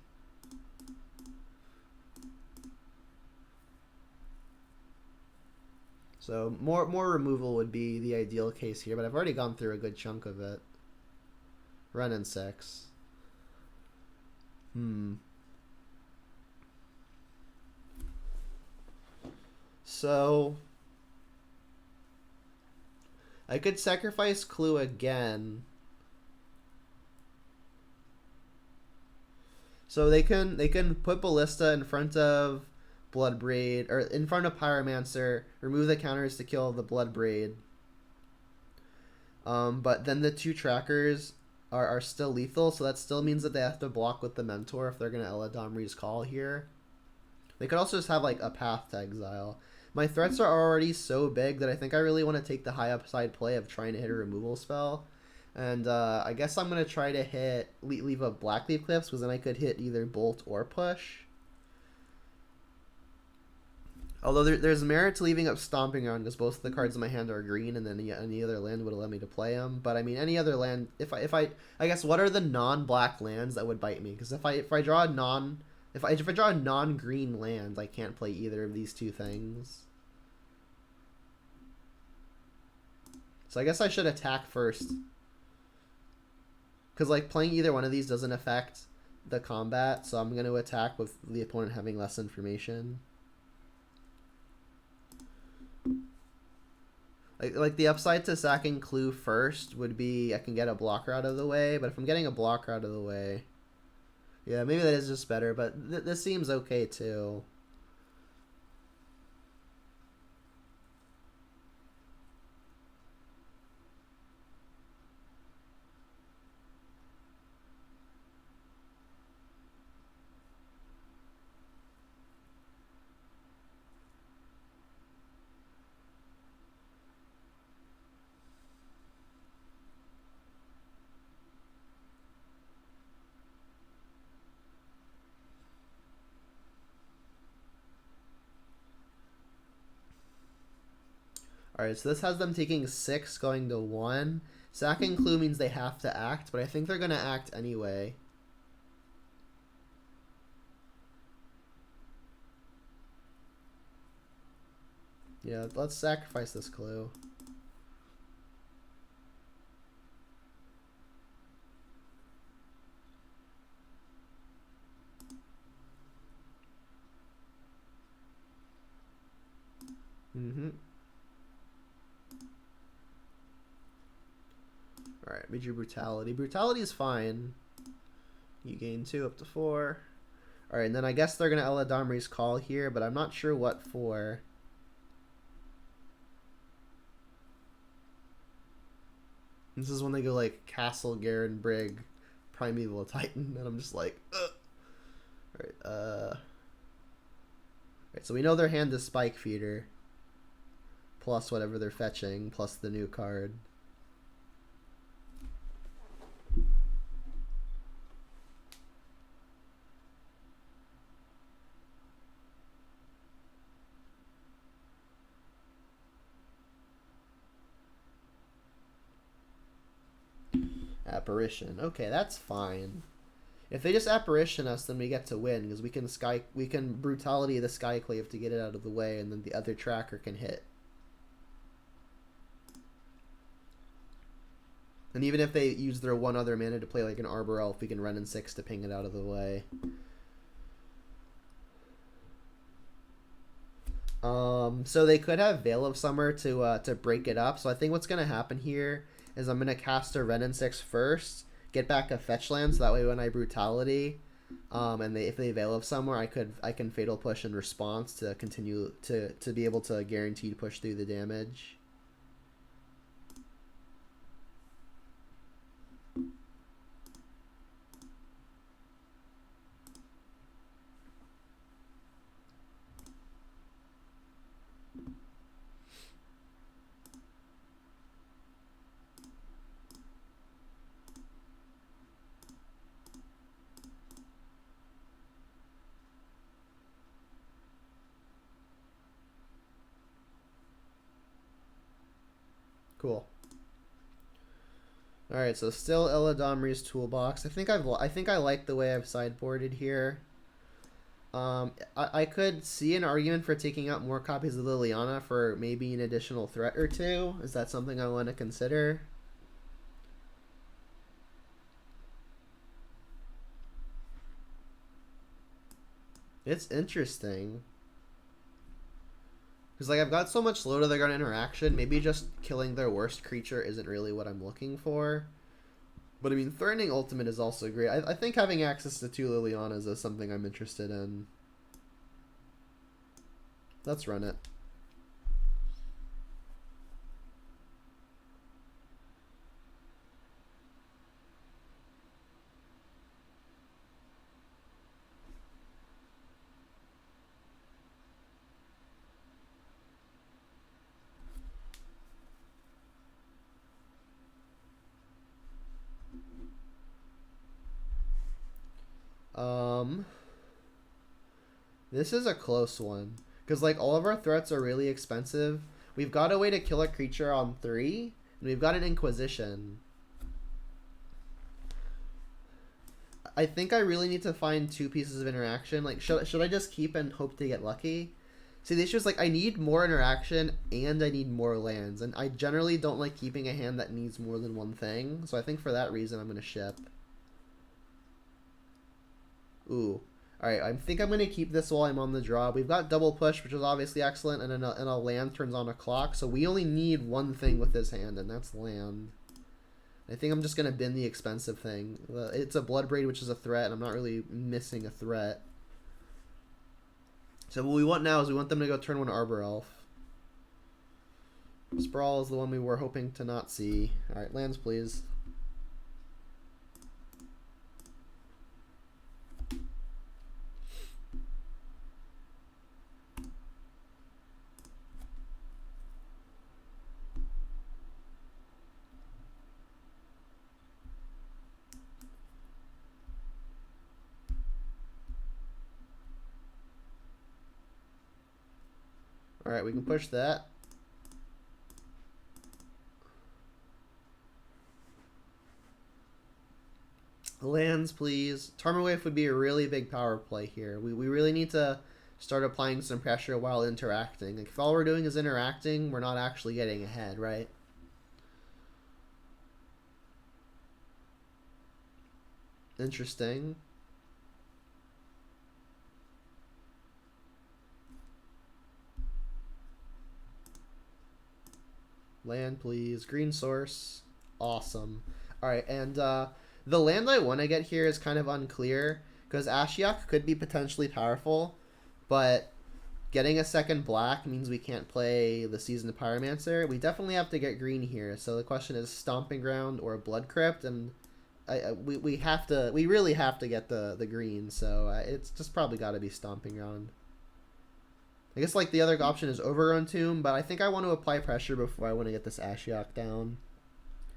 So more removal would be the ideal case here, but I've already gone through a good chunk of it. Run in 6. So I could sacrifice Clue again. So they can put Ballista in front of Bloodbraid, or in front of Pyromancer, remove the counters to kill the Bloodbraid. But then the 2 trackers are still lethal, so that still means that they have to block with the Mentor if they're going to Eladamri's Call here. They could also just have like a path to exile. My threats are already so big that I think I really want to take the high upside play of trying to hit a removal spell. And I guess I'm going to try to leave a Blackleaf Cliffs, because then I could hit either Bolt or Push. Although there's merit to leaving up Stomping Ground, because both of the cards in my hand are green, and then any other land would allow me to play them. But I mean, any other land, if I guess, what are the non-black lands that would bite me? Because if I draw a non-green land, I can't play either of these 2 things. So I guess I should attack first. Because like playing either one of these doesn't affect the combat, so I'm going to attack with the opponent having less information. Like the upside to sacking Clue first would be I can get a blocker out of the way, but if I'm getting a blocker out of the way, yeah, maybe that is just better, but this seems okay too. Alright, so this has them taking 6, going to 1. Sacking Clue means they have to act, but I think they're going to act anyway. Yeah, let's sacrifice this Clue. Alright, we drew Brutality. Brutality is fine. You gain 2 up to 4. Alright, and then I guess they're going to Eladamri's Call here, but I'm not sure what for. This is when they go like Castle, Garen, Brig, Primeval Titan, and I'm just like, ugh. Alright, so we know their hand is Spike Feeder, plus whatever they're fetching, plus the new card. Apparition. Okay, that's fine. If they just Apparition us, then we get to win, because we can Brutality the Skyclave to get it out of the way, and then the other tracker can hit. And even if they use their 1 other mana to play like an Arbor Elf, we can run in 6 to ping it out of the way. So they could have Veil of Summer to break it up. So I think what's gonna happen here is I'm gonna cast a Ren and 6 first, get back a fetch land, so that way when I Brutality, and if they Veil of Summer, I can Fatal Push in response to continue to be able to guarantee to push through the damage. Cool. All right, so still Eladamri's toolbox. I think I like the way I've sideboarded here. I could see an argument for taking out more copies of Liliana for maybe an additional threat or two. Is that something I want to consider? It's interesting. Because, like, I've got so much slow to the ground interaction, maybe just killing their worst creature isn't really what I'm looking for. But, I mean, threatening ultimate is also great. I think having access to 2 Lilianas is something I'm interested in. Let's run it. This is a close one. Because, like, all of our threats are really expensive. We've got a way to kill a creature on 3, and we've got an Inquisition. I think I really need to find 2 pieces of interaction. Like, should I just keep and hope to get lucky? See, the issue is, like, I need more interaction, and I need more lands. And I generally don't like keeping a hand that needs more than one thing. So I think for that reason, I'm going to ship. Ooh. Alright, I think I'm going to keep this while I'm on the draw. We've got double push, which is obviously excellent, and a land turns on a clock. So we only need one thing with this hand, and that's land. I think I'm just going to bin the expensive thing. It's a Bloodbraid, which is a threat, and I'm not really missing a threat. So what we want now is we want them to go turn 1 Arbor Elf. Sprawl is the one we were hoping to not see. Alright, lands please. Alright, we can push that. Lands, please. Tarmogoyf would be a really big power play here. We really need to start applying some pressure while interacting. Like, if all we're doing is interacting, we're not actually getting ahead, right? Interesting. Land, please. Green source. Awesome. Alright, and the land I want to get here is kind of unclear, because Ashiok could be potentially powerful, but getting a second black means we can't play the Seasoned Pyromancer. We definitely have to get green here, so the question is Stomping Ground or Blood Crypt, and we really have to get the green, so it's just probably got to be Stomping Ground. I guess, like, the other option is Overgrown Tomb, but I think I want to apply pressure before I want to get this Ashiok down.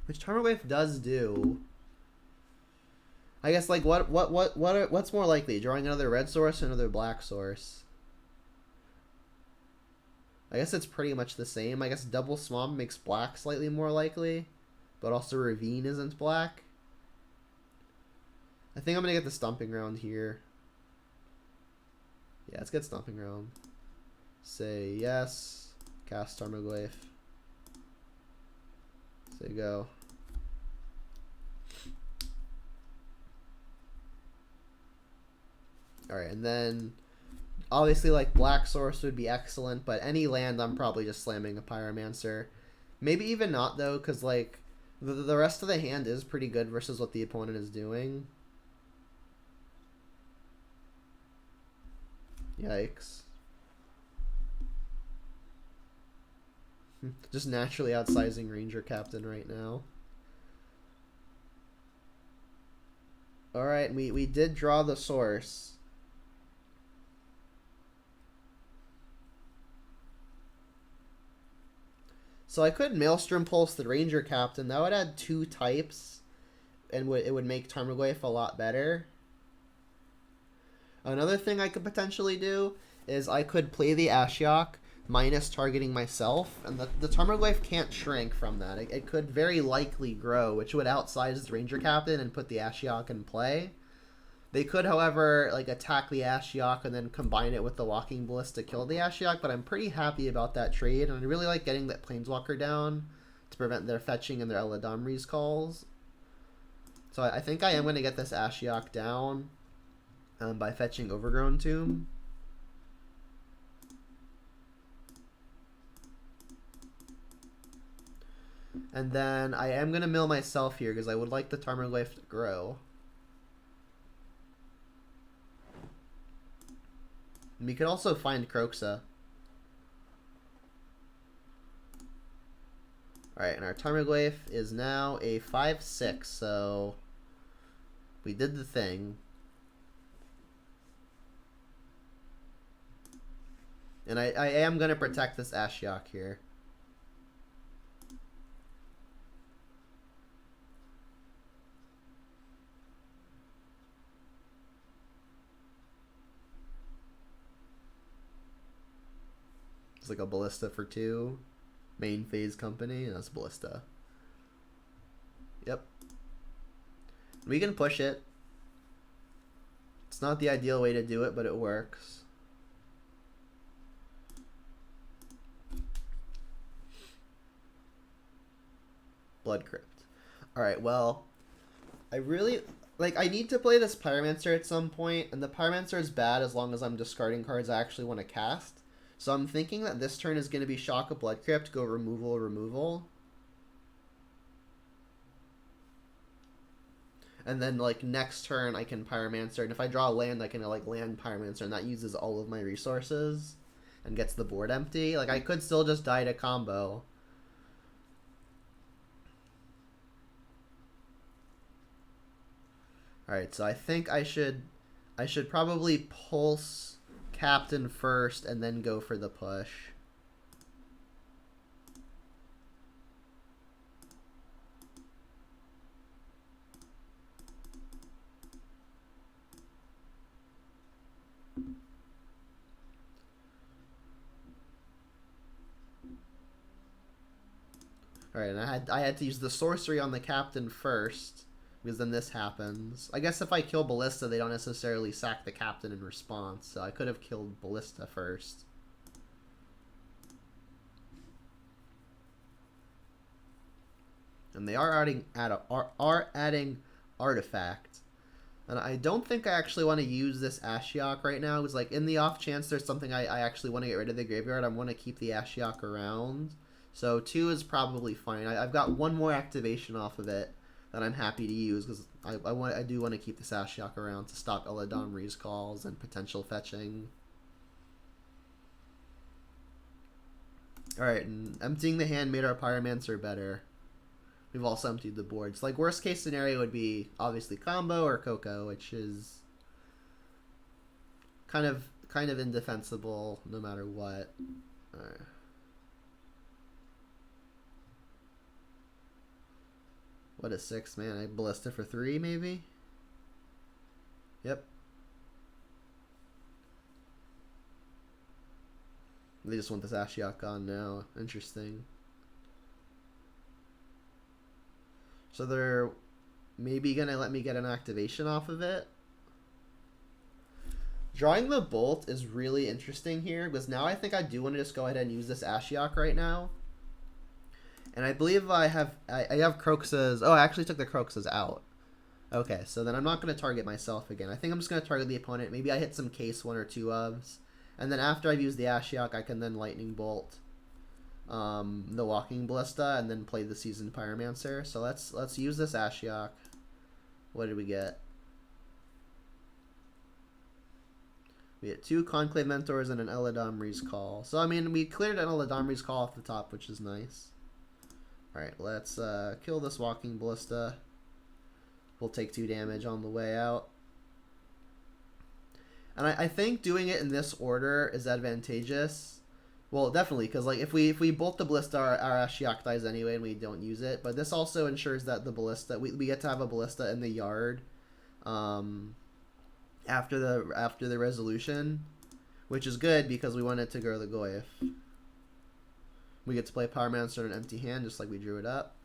Which Tarmogoyf does do. I guess, like, what's more likely? Drawing another red source or another black source? I guess it's pretty much the same. I guess Double Swamp makes black slightly more likely, but also Ravine isn't black. I think I'm going to get the Stomping Ground here. Yeah, let's get Stomping Ground. Say yes. Cast Tarmogoyf. Say go. Alright, and then obviously, like, black source would be excellent, but any land I'm probably just slamming a Pyromancer. Maybe even not, though, because, like, the rest of the hand is pretty good versus what the opponent is doing. Yikes. Just naturally outsizing Ranger Captain right now. Alright, we did draw the source. So I could Maelstrom Pulse the Ranger Captain. That would add 2 types, and it would make Tarmogoyf a lot better. Another thing I could potentially do is I could play the Ashiok, minus targeting myself, and the Tarmogoyf can't shrink from that. It could very likely grow, which would outsize the Ranger Captain and put the Ashiok in play. They could, however, like attack the Ashiok and then combine it with the Walking Ballista to kill the Ashiok, but I'm pretty happy about that trade, and I really like getting that Planeswalker down to prevent their fetching and their Eladamri's calls. So I think I am going to get this Ashiok down by fetching Overgrown Tomb. And then I am going to mill myself here because I would like the Tarmogoyf to grow. And we could also find Kroxa. Alright, and our Tarmogoyf is now a 5/6, so we did the thing. And I am going to protect this Ashiok here. It's like a Ballista for 2. Main phase company, and that's Ballista. Yep. We can push it. It's not the ideal way to do it, but it works. Blood Crypt. Alright, well, I really... Like, I need to play this Pyromancer at some point, and the Pyromancer is bad as long as I'm discarding cards I actually want to cast. So I'm thinking that this turn is going to be Shock of Blood Crypt, go removal, removal. And then, like, next turn I can Pyromancer, and if I draw a land, I can, like, land Pyromancer, and that uses all of my resources and gets the board empty. Like, I could still just die to combo. Alright, so I think I should probably pulse Captain first and then go for the push. Alright, and I had to use the sorcery on the Captain first, because then this happens. I guess if I kill Ballista, they don't necessarily sack the Captain in response, so I could have killed Ballista first. And they are adding Artifact. And I don't think I actually want to use this Ashiok right now, because like in the off chance there's something I actually want to get rid of the graveyard, I want to keep the Ashiok around. So 2 is probably fine. I've got one more activation off of it that I'm happy to use, because I do want to keep this Ashiok around to stop Eladamri's calls and potential fetching. Alright, and emptying the hand made our Pyromancer better. We've also emptied the boards. Like, worst case scenario would be obviously combo or Coco, which is kind of indefensible no matter what. Alright. What is 6, man? I Ballista for 3, maybe? Yep. They just want this Ashiok gone now. Interesting. So they're maybe gonna let me get an activation off of it. Drawing the Bolt is really interesting here, because now I think I do want to just go ahead and use this Ashiok right now. And I believe I have Kroxa's... Oh, I actually took the Kroxa's out. Okay, so then I'm not going to target myself again. I think I'm just going to target the opponent. Maybe I hit some case 1 or 2 ofs. And then after I've used the Ashiok, I can then Lightning Bolt the Walking Ballista and then play the Seasoned Pyromancer. So let's use this Ashiok. What did we get? We get 2 Conclave Mentors and an Eladamri's Call. So, I mean, we cleared an Eladamri's Call off the top, which is nice. Alright, let's kill this Walking Ballista. We'll take 2 damage on the way out. And I think doing it in this order is advantageous. Well, definitely, because like if we bolt the Ballista, our Ashiok dies anyway and we don't use it. But this also ensures that the Ballista, we get to have a Ballista in the yard after the resolution, which is good because we want it to grow the Goyf. We get to play Power Monster in an empty hand, just like we drew it up.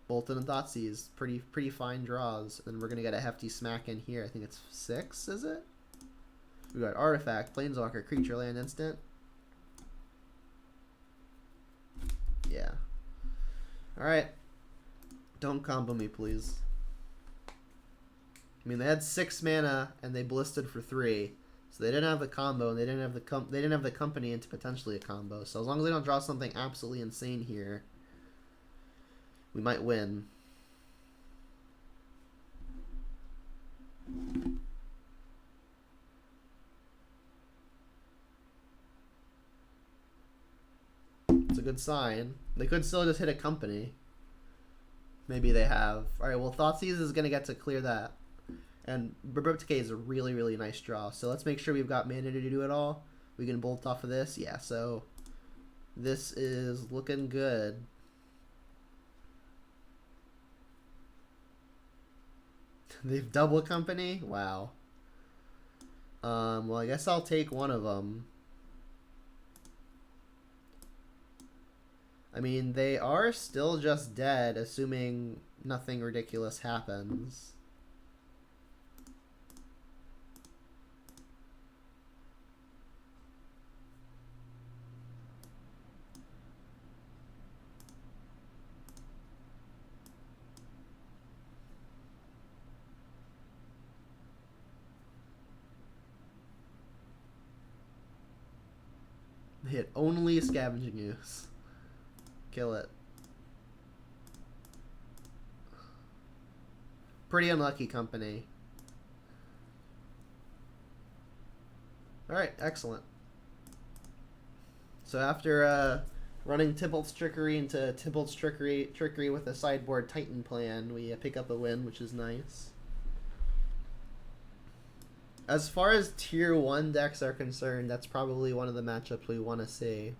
Bolton and Thoughtseize, pretty fine draws. And we're gonna get a hefty smack in here. I think it's 6, is it? We got Artifact, Planeswalker, Creature, Land, Instant. Yeah. Alright. Don't combo me, please. I mean, they had 6 mana and they ballisted for 3, so they didn't have the combo, and they didn't have the company into potentially a combo. So as long as they don't draw something absolutely insane here, we might win. It's a good sign. They could still just hit a company. Maybe they have. Alright, well, Thoughtseize is going to get to clear that. And Abrupt Decay is a really, really nice draw. So let's make sure we've got mana to do it all. We can bolt off of this. Yeah, so this is looking good. They've double company? Wow. Well, I guess I'll take one of them. I mean, they are still just dead, assuming nothing ridiculous happens. They hit only Scavenging Ooze. Kill it. Pretty unlucky company. Alright, excellent. So after running Tibalt's Trickery into Tibalt's Trickery with a sideboard Titan plan, we pick up a win, which is nice. As far as tier 1 decks are concerned, that's probably one of the matchups we want to see.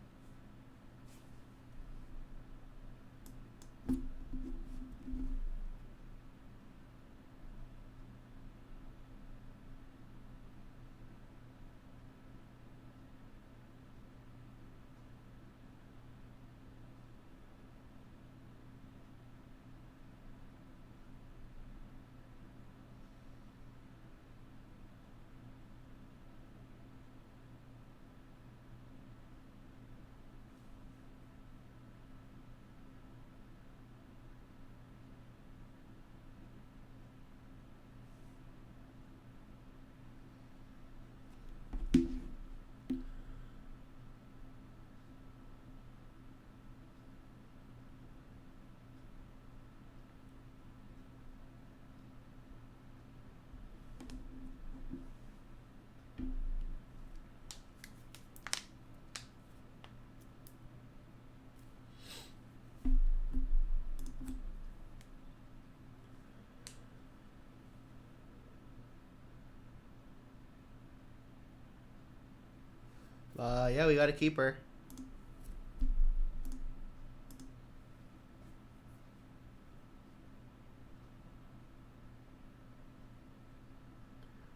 Yeah, we got a keeper.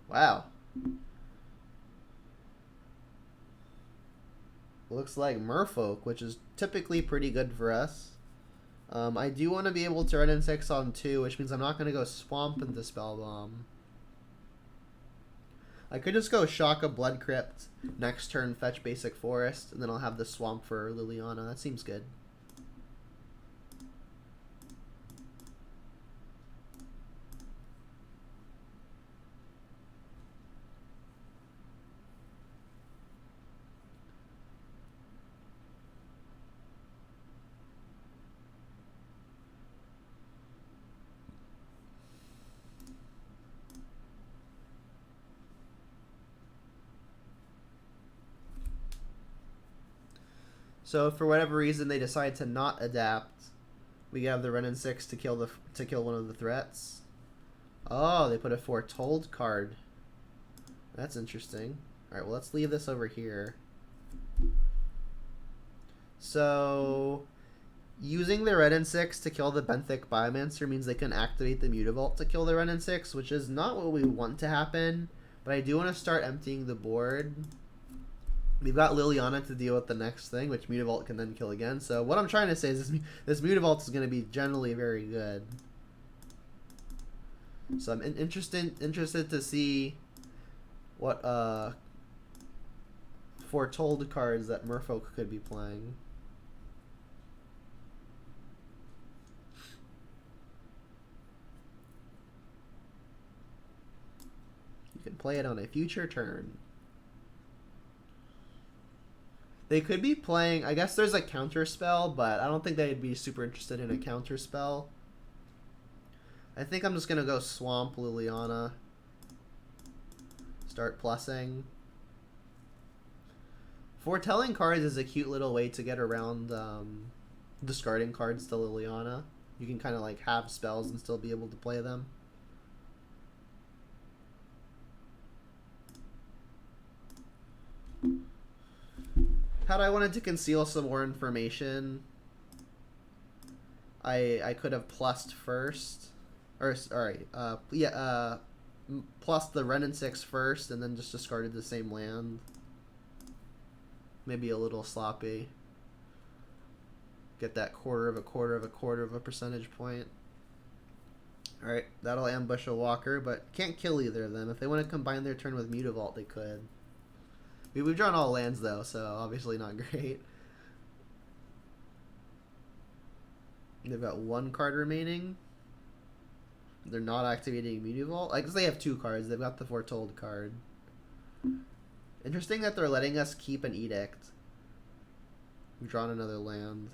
Wow. Looks like Merfolk, which is typically pretty good for us. I do want to be able to run in 6 on 2, which means I'm not going to go Swamp into Spellbomb. I could just go Shaka Blood Crypt, next turn fetch Basic Forest, and then I'll have the Swamp for Liliana. That seems good. So if for whatever reason they decide to not adapt, we have the Renin 6 to kill one of the threats. Oh, they put a Foretold card. That's interesting. Alright, well, let's leave this over here. So using the Renin 6 to kill the Benthic Biomancer means they can activate the Mutavault to kill the Renin 6, which is not what we want to happen, but I do want to start emptying the board. We've got Liliana to deal with the next thing, which Mutavault can then kill again. So what I'm trying to say is this Mutavault is going to be generally very good. So I'm interested to see what foretold cards that Merfolk could be playing. You can play it on a future turn. They could be playing, I guess there's a counter spell, but I don't think they'd be super interested in a counter spell. I think I'm just going to go Swamp Liliana. Start plussing. Foretelling cards is a cute little way to get around discarding cards to Liliana. You can kind of like have spells and still be able to play them. Had I wanted to conceal some more information, I could have plussed first. Or, sorry, plus the Renin 6 first, and then just discarded the same land. Maybe a little sloppy. Get that quarter of a percentage point. Alright, that'll ambush a Walker, but can't kill either of them. If they want to combine their turn with Mutavault, they could. We've drawn all lands, though, so obviously not great. They've got one card remaining. They're not activating Mutavault. I guess they have two cards. They've got the Foretold card. Interesting that they're letting us keep an Edict. We've drawn another land.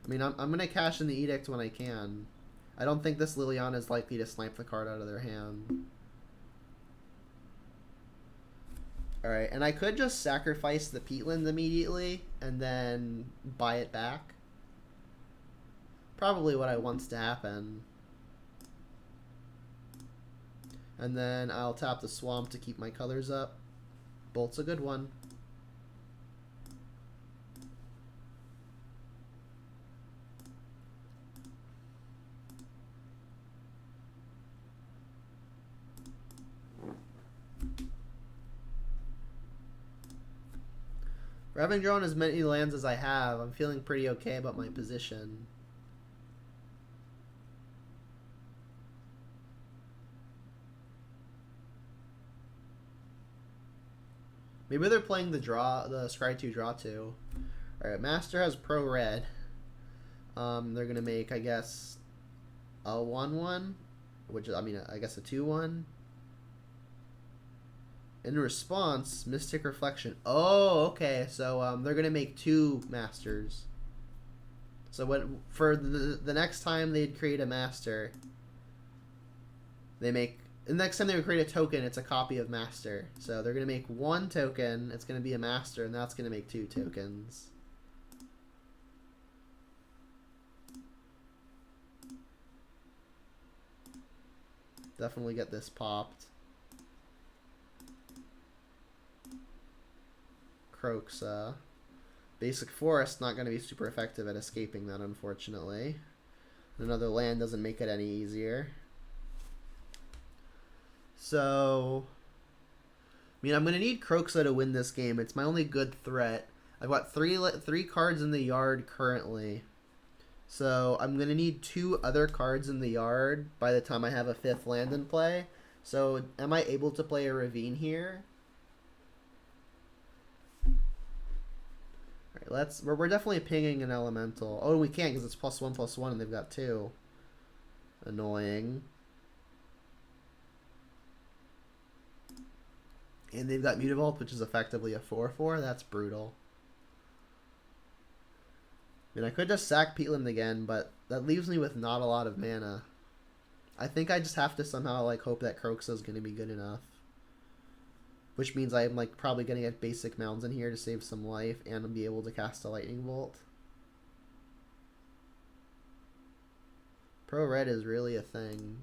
I mean, I'm going to cash in the Edict when I can. I don't think this Liliana is likely to snipe the card out of their hand. Alright, and I could just sacrifice the peatland immediately and then buy it back. Probably what I wants to happen. And then I'll tap the Swamp to keep my colors up. Bolt's a good one. For having drawn as many lands as I have, I'm feeling pretty okay about my position. Maybe they're playing the Scry 2 draw 2. Alright, Master has Pro Red. They're gonna make, I guess, a 1/1, which is, I mean, I guess a 2/1. In response, Mystic Reflection. Oh, okay. So they're gonna make two Masters. So when for the next time they'd create a Master, they make. The next time they would create a token, it's a copy of Master. So they're going to make one token, it's going to be a Master, and that's going to make two tokens. Definitely get this popped. Kroxa. Basic Forest, not going to be super effective at escaping that, unfortunately. Another land doesn't make it any easier. So, I mean, I'm going to need Kroxa to win this game. It's my only good threat. I've got three cards in the yard currently. So, I'm going to need two other cards in the yard by the time I have a fifth land in play. So, am I able to play a Ravine here? Alright, we're definitely pinging an Elemental. Oh, we can't because it's +1/+1 and they've got two. Annoying. And they've got Mutavault, which is effectively a 4/4. That's brutal. I mean, I could just sack Peatland again, but that leaves me with not a lot of mana. I think I just have to somehow like hope that Kroxa is going to be good enough. Which means I'm like probably going to get basic mounds in here to save some life and be able to cast a Lightning Bolt. Pro Red is really a thing.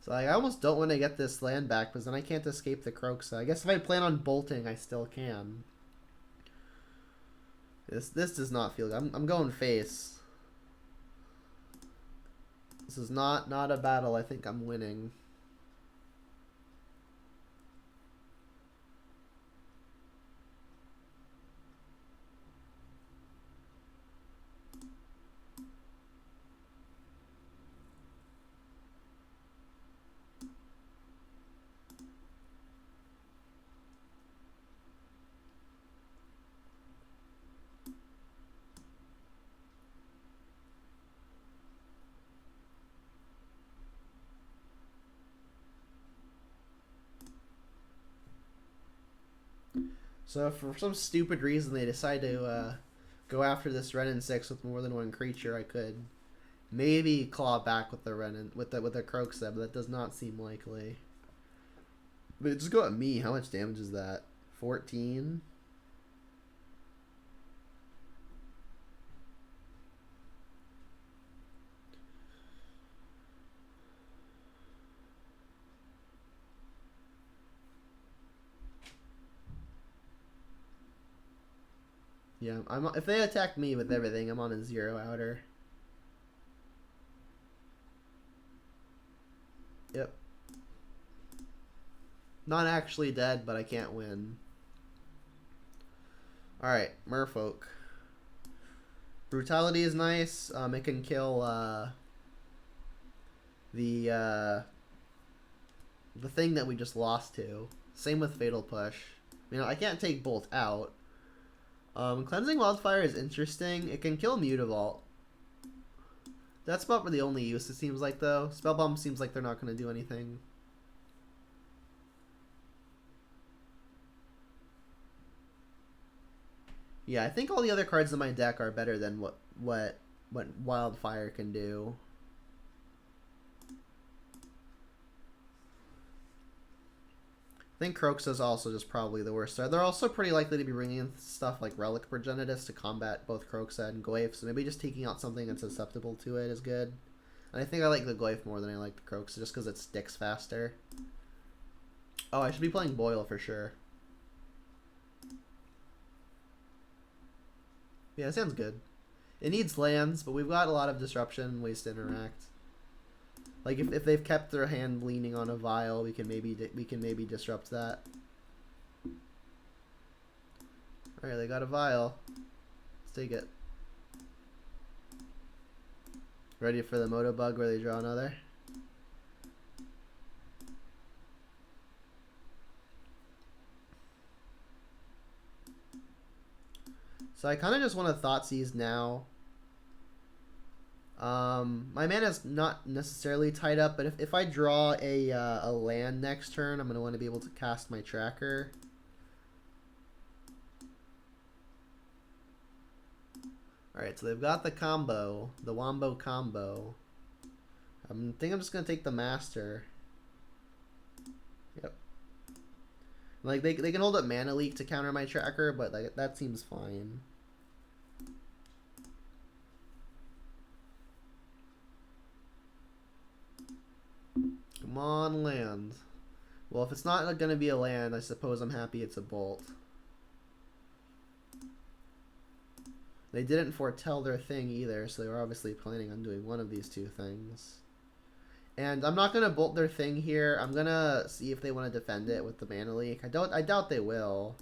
So I almost don't want to get this land back because then I can't escape the Kroxa. I guess if I plan on bolting, I still can. This does not feel good. I'm going face. This is not a battle. I think I'm winning. So for some stupid reason they decide to go after this Renin 6 with more than one creature, I could maybe claw back with the Renin with the Kroxa, but that does not seem likely. But it just got me. How much damage is that? 14? Yeah, if they attack me with everything, I'm on a 0 outer. Yep. Not actually dead, but I can't win. Alright, Merfolk. Brutality is nice. It can kill the thing that we just lost to. Same with Fatal Push. You know, I can't take Bolt out. Cleansing Wildfire is interesting. It can kill Mutavault. That's about the only use it seems like, though. Spellbomb seems like they're not going to do anything. Yeah, I think all the other cards in my deck are better than what Wildfire can do. I think Kroxa is also just probably the worst. They're also pretty likely to be bringing in stuff like Relic Progenitus to combat both Kroxa and Goyf, so maybe just taking out something that's susceptible to it is good. And I think I like the Goyf more than I like the Kroxa, just because it sticks faster. Oh, I should be playing Boil for sure. Yeah, it sounds good. It needs lands, but we've got a lot of disruption and ways to interact. Like if they've kept their hand leaning on a vial, we can maybe disrupt that. All right, they got a vial. Let's take it. Ready for the Moto Bug where they draw another? So I kind of just want to Thoughtseize now. My mana's not necessarily tied up, but if I draw a land next turn, I'm going to want to be able to cast my tracker. Alright, so they've got the combo, the Wombo combo. I think I'm just going to take the Master. Yep. Like, they can hold up Mana Leak to counter my tracker, but like that seems fine. Come on, land. Well, if it's not going to be a land, I suppose I'm happy it's a Bolt. They didn't foretell their thing either, so they were obviously planning on doing one of these two things. And I'm not going to Bolt their thing here. I'm going to see if they want to defend it with the Mana Leak. I doubt they will.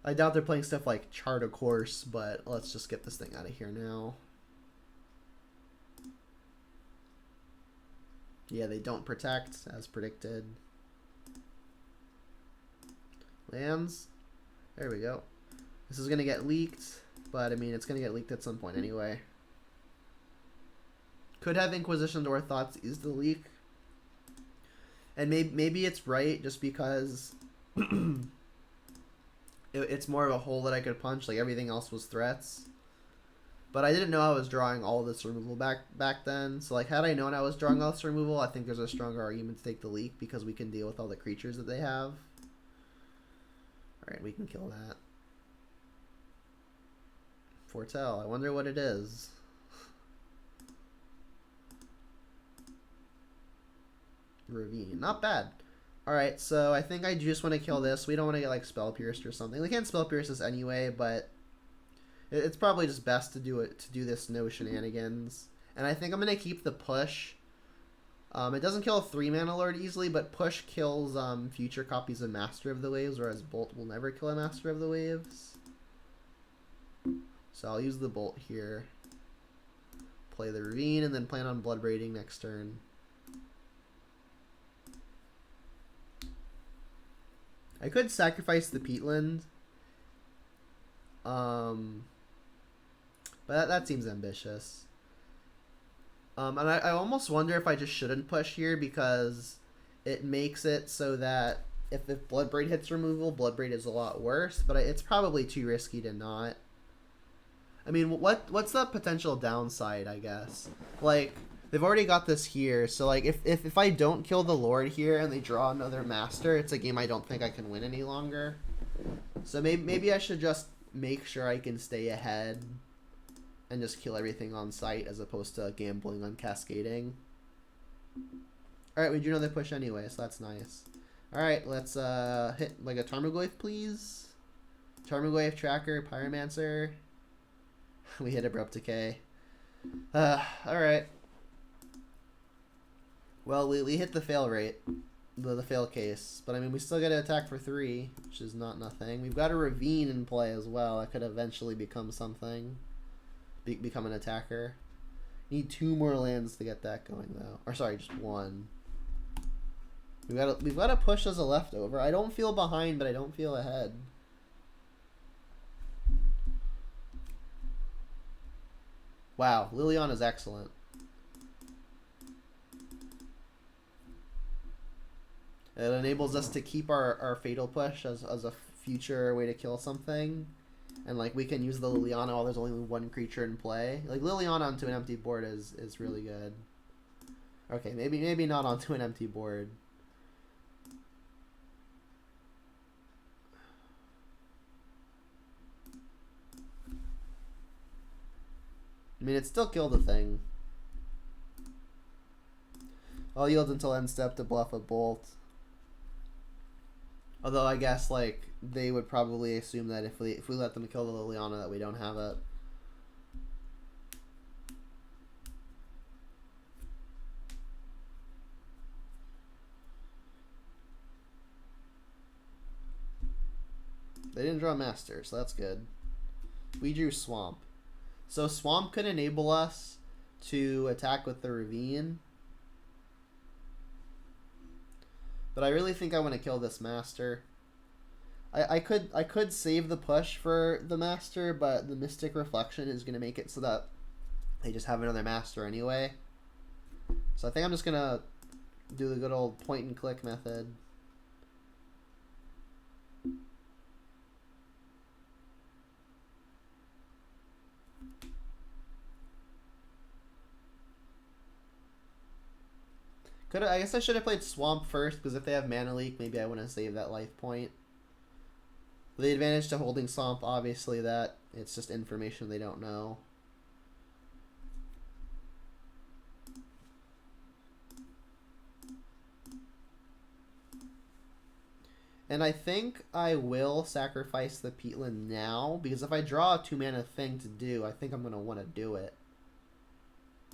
I doubt they're playing stuff like Chart a Course, but let's just get this thing out of here now. Yeah, they don't protect, as predicted. Lands. There we go. This is going to get leaked, but I mean, it's going to get leaked at some point anyway. Could have Inquisition or Thoughtseize the leak. And maybe it's right just because it's more of a hole that I could punch. Like, everything else was threats. But I didn't know I was drawing all this removal back then. So, like, had I known I was drawing all this removal, I think there's a stronger argument to take the leak because we can deal with all the creatures that they have. Alright, we can kill that. Foretell. I wonder what it is. Ravine. Not bad. Alright, so I think I just want to kill this. We don't want to get like spell pierced or something. We can't spell pierce this anyway, but it's probably just best to do it, to do this no shenanigans. And I think I'm gonna keep the push. It doesn't kill a 3-mana lord easily, but push kills future copies of Master of the Waves, whereas bolt will never kill a Master of the Waves. So I'll use the bolt here. Play the Ravine and then plan on blood braiding next turn. I could sacrifice the peatland. But that seems ambitious. And I almost wonder if I just shouldn't push here, because it makes it so that if Bloodbraid hits removal, Bloodbraid is a lot worse, but it's probably too risky to not. I mean, what's the potential downside, I guess? Like, they've already got this here, so like if I don't kill the Lord here and they draw another Master, it's a game I don't think I can win any longer. So maybe I should just make sure I can stay ahead and just kill everything on sight as opposed to gambling on cascading. Alright, we do another push anyway, so that's nice. Alright, let's hit like a Tarmogoyf, please. Tarmogoyf, Tracker, Pyromancer. We hit Abrupt Decay. Alright. Well, we hit the fail rate. The fail case. But I mean, we still get to attack for 3, which is not nothing. We've got a Ravine in play as well. That could eventually become something. Become an attacker. Need 2 more lands to get that going though. Or sorry, just 1. We've got to push as a leftover. I don't feel behind, but I don't feel ahead. Wow, Liliana is excellent. It enables us to keep our Fatal Push as a future way to kill something. And like we can use the Liliana while there's only 1 creature in play. Like Liliana onto an empty board is really good. Okay, maybe not onto an empty board. I mean, it still killed the thing. I'll yield until end step to bluff a bolt. Although I guess like they would probably assume that if we let them kill the Liliana that we don't have it. They didn't draw Master, so that's good. We drew Swamp. So Swamp could enable us to attack with the Ravine. But I really think I want to kill this Master. I could save the push for the Master, but the Mystic Reflection is going to make it so that they just have another Master anyway. So I think I'm just going to do the good old point and click method. I guess I should have played Swamp first, because if they have Mana Leak, maybe I want to save that life point. The advantage to holding Swamp, obviously, that it's just information they don't know. And I think I will sacrifice the Peatland now, because if I draw a 2-mana thing to do, I think I'm going to want to do it.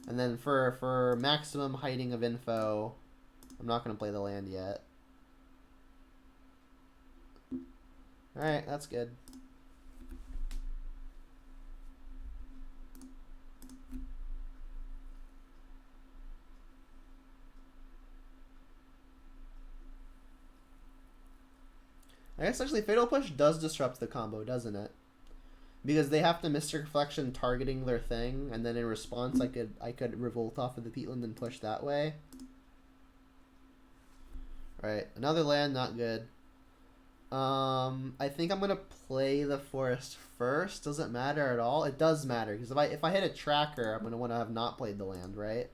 And then for maximum hiding of info, I'm not going to play the land yet. Alright, that's good. I guess actually Fatal Push does disrupt the combo, doesn't it? Because they have to Mystic Reflection targeting their thing, and then in response I could revolt off of the Peatland and push that way. Alright, another land, not good. I think I'm gonna play the forest first. Does it matter at all? It does matter, because if I hit a tracker, I'm gonna want to have not played the land, right?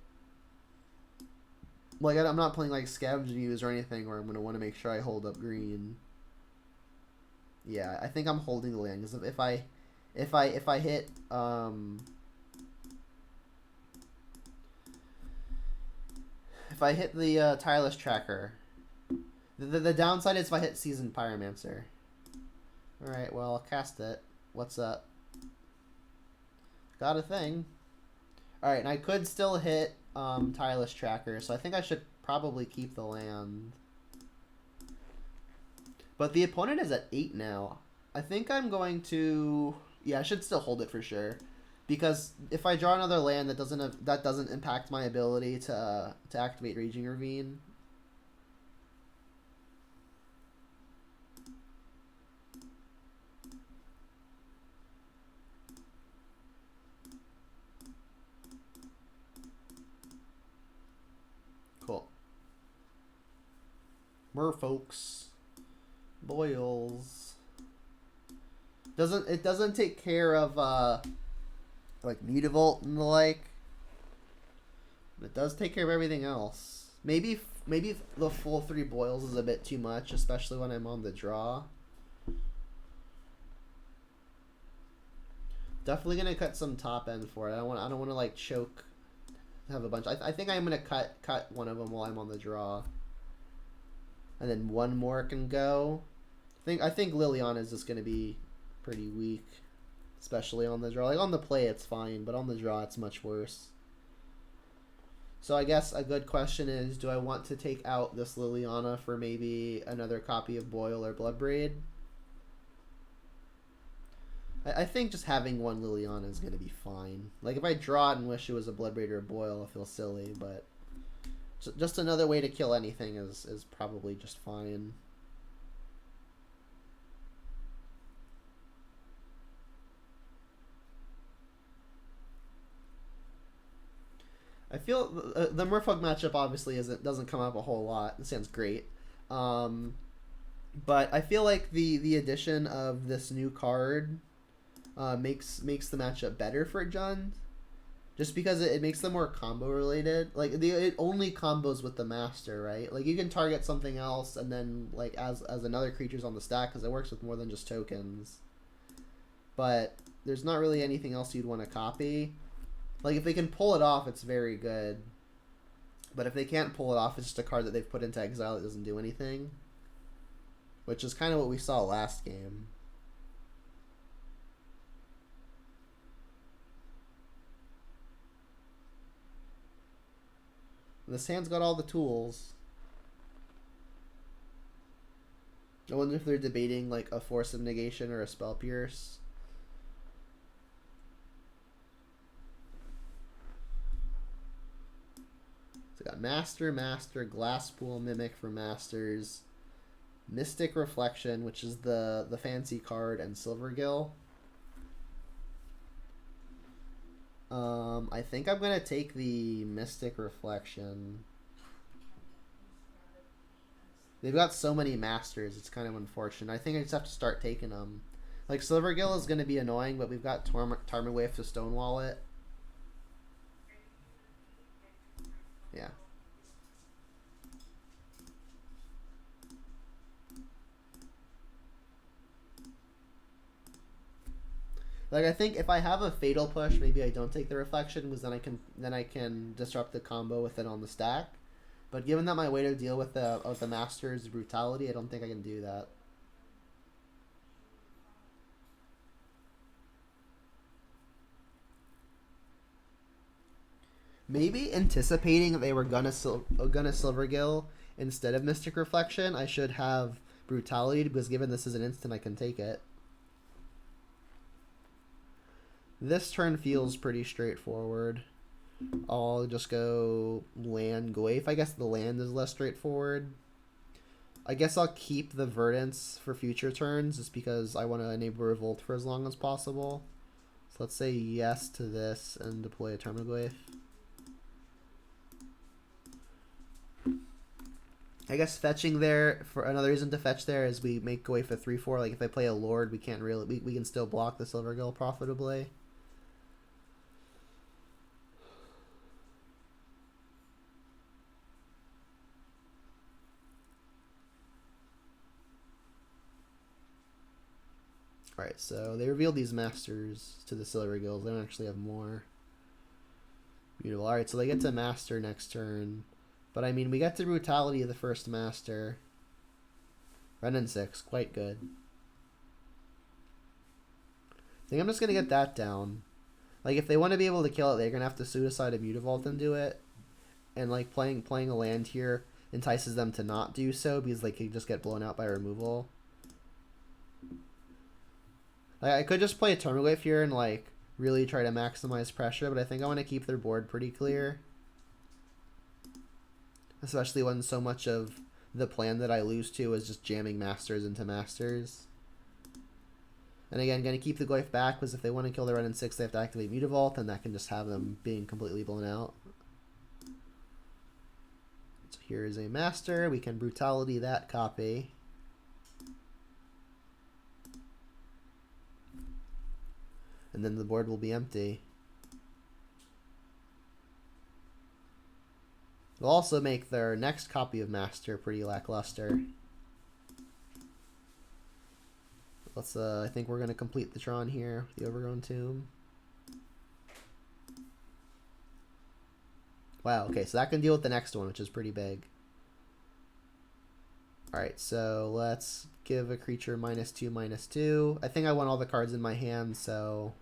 Like I'm not playing like Scavenge Views or anything where I'm gonna want to make sure I hold up green. Yeah, I think I'm holding the land, because if I hit if I hit the Tireless Tracker, The downside is if I hit Seasoned Pyromancer. Alright, well, I'll cast it. What's up? Got a thing. Alright, and I could still hit Tireless Tracker, so I think I should probably keep the land. But the opponent is at 8 now. I think I'm going to... Yeah, I should still hold it for sure. Because if I draw another land that doesn't impact my ability to activate Raging Ravine. Cool. Merfolks. Boils. It doesn't take care of like Mutavault and the like. It does take care of everything else. Maybe the full 3 boils is a bit too much, especially when I'm on the draw. Definitely gonna cut some top end for it. I don't want to like choke. Have a bunch. I think I'm gonna cut one of them while I'm on the draw, and then one more can go. I think Liliana is just gonna be pretty weak, especially on the draw. Like on the play, it's fine, but on the draw, it's much worse. So I guess a good question is, do I want to take out this Liliana for maybe another copy of Boil or Bloodbraid? I think just having one Liliana is going to be fine. Like, if I draw it and wish it was a Bloodbraid or a Boil, I feel silly, but just another way to kill anything is probably just fine. I feel the Merfolk matchup obviously doesn't come up a whole lot. It sounds great. But I feel like the addition of this new card makes the matchup better for Jund, just because it makes them more combo related. Like it only combos with the master, right? Like you can target something else and then like as another creature's on the stack because it works with more than just tokens. But there's not really anything else you'd want to copy. Like if they can pull it off, it's very good. But if they can't pull it off, it's just a card that they've put into exile that doesn't do anything. Which is kind of what we saw last game. This hand's got all the tools. I wonder if they're debating like a Force of Negation or a Spell Pierce. So I got Master, Glasspool, Mimic for Masters, Mystic Reflection, which is the fancy card, and Silvergill. I think I'm gonna take the Mystic Reflection. They've got so many Masters, it's kind of unfortunate. I think I just have to start taking them. Like, Silvergill is gonna be annoying, but we've got Tarmogoyf to Stonewall it. Yeah. Like I think if I have a Fatal Push, maybe I don't take the Reflection because then I can disrupt the combo with it on the stack. But given that my way to deal with the Master is Brutality, I don't think I can do that. Maybe anticipating that they were gonna Silvergill instead of Mystic Reflection, I should have Brutality because given this is an instant, I can take it. This turn feels pretty straightforward. I'll just go land Goyf. I guess the land is less straightforward. I guess I'll keep the Verdance for future turns just because I want to enable Revolt for as long as possible. So let's say yes to this and deploy a Tarmogoyf. I guess fetching there, for another reason to fetch there is we make Goyf a 3/4. Like if I play a Lord, we can't really, we can still block the Silvergill profitably. Alright, so they revealed these Masters to the Silvergills. They don't actually have more. Beautiful. Alright, so they get to Master next turn. But I mean, we got to Brutality of the first Master. Renin 6, quite good. I think I'm just gonna get that down. Like, if they want to be able to kill it, they're gonna have to suicide a Mutavault and do it. And like playing a land here entices them to not do so because they could just get blown out by removal. Like, I could just play a Termaglyph here and like really try to maximize pressure, but I think I want to keep their board pretty clear. Especially when so much of the plan that I lose to is just jamming Masters into Masters. And again, going to keep the Glyph back because if they want to kill the Renin 6, they have to activate Mutavault, and that can just have them being completely blown out. So here is a Master. We can Brutality that copy. And then the board will be empty. It'll also make their next copy of Master pretty lackluster. Let's I think we're gonna complete the Tron here with the Overgrown Tomb. Wow, okay, so that can deal with the next one, which is pretty big. Alright, so let's give a creature -2/-2. I think I want all the cards in my hand, so...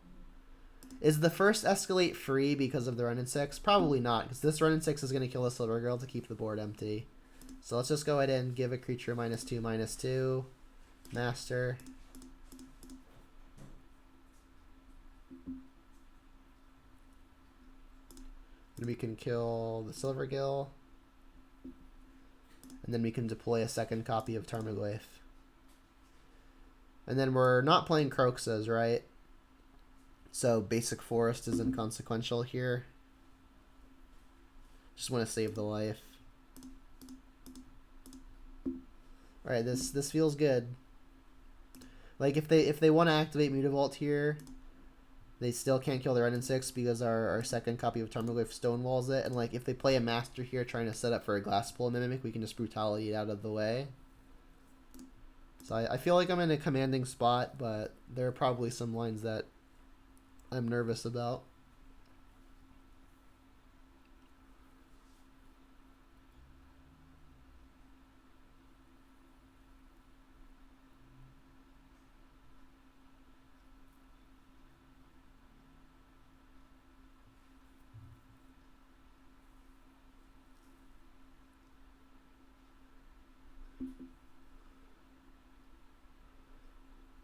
Is the first Escalate free because of the Renin 6? Probably not, because this Renin 6 is going to kill a Silver Girl to keep the board empty. So let's just go ahead and give a creature -2/-2. Master. And we can kill the Silver Gill. And then we can deploy a second copy of Tarmogoyf. And then we're not playing Croxas, right? So basic forest is inconsequential here. Just want to save the life. Alright, this feels good. Like if they want to activate Mutavault here, they still can't kill the Renin 6 because our second copy of Tarmogoyf stonewalls it. And like if they play a Master here trying to set up for a Glasspool Mimic, we can just Brutality it out of the way. So I feel like I'm in a commanding spot, but there are probably some lines that I'm nervous about.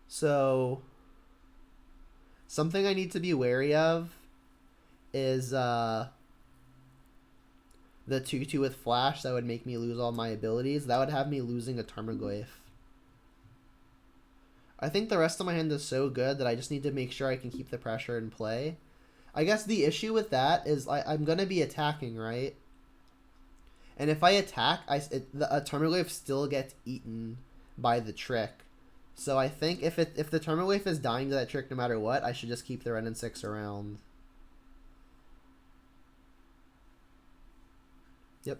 So something I need to be wary of is the 2/2 with Flash. That would make me lose all my abilities. That would have me losing a Tarmogoyf. I think the rest of my hand is so good that I just need to make sure I can keep the pressure in play. I guess the issue with that is I'm going to be attacking, right? And if I attack, a Tarmogoyf still gets eaten by the trick. So I think if the Tarmogoyf is dying to that trick no matter what, I should just keep the Renin 6 around. Yep.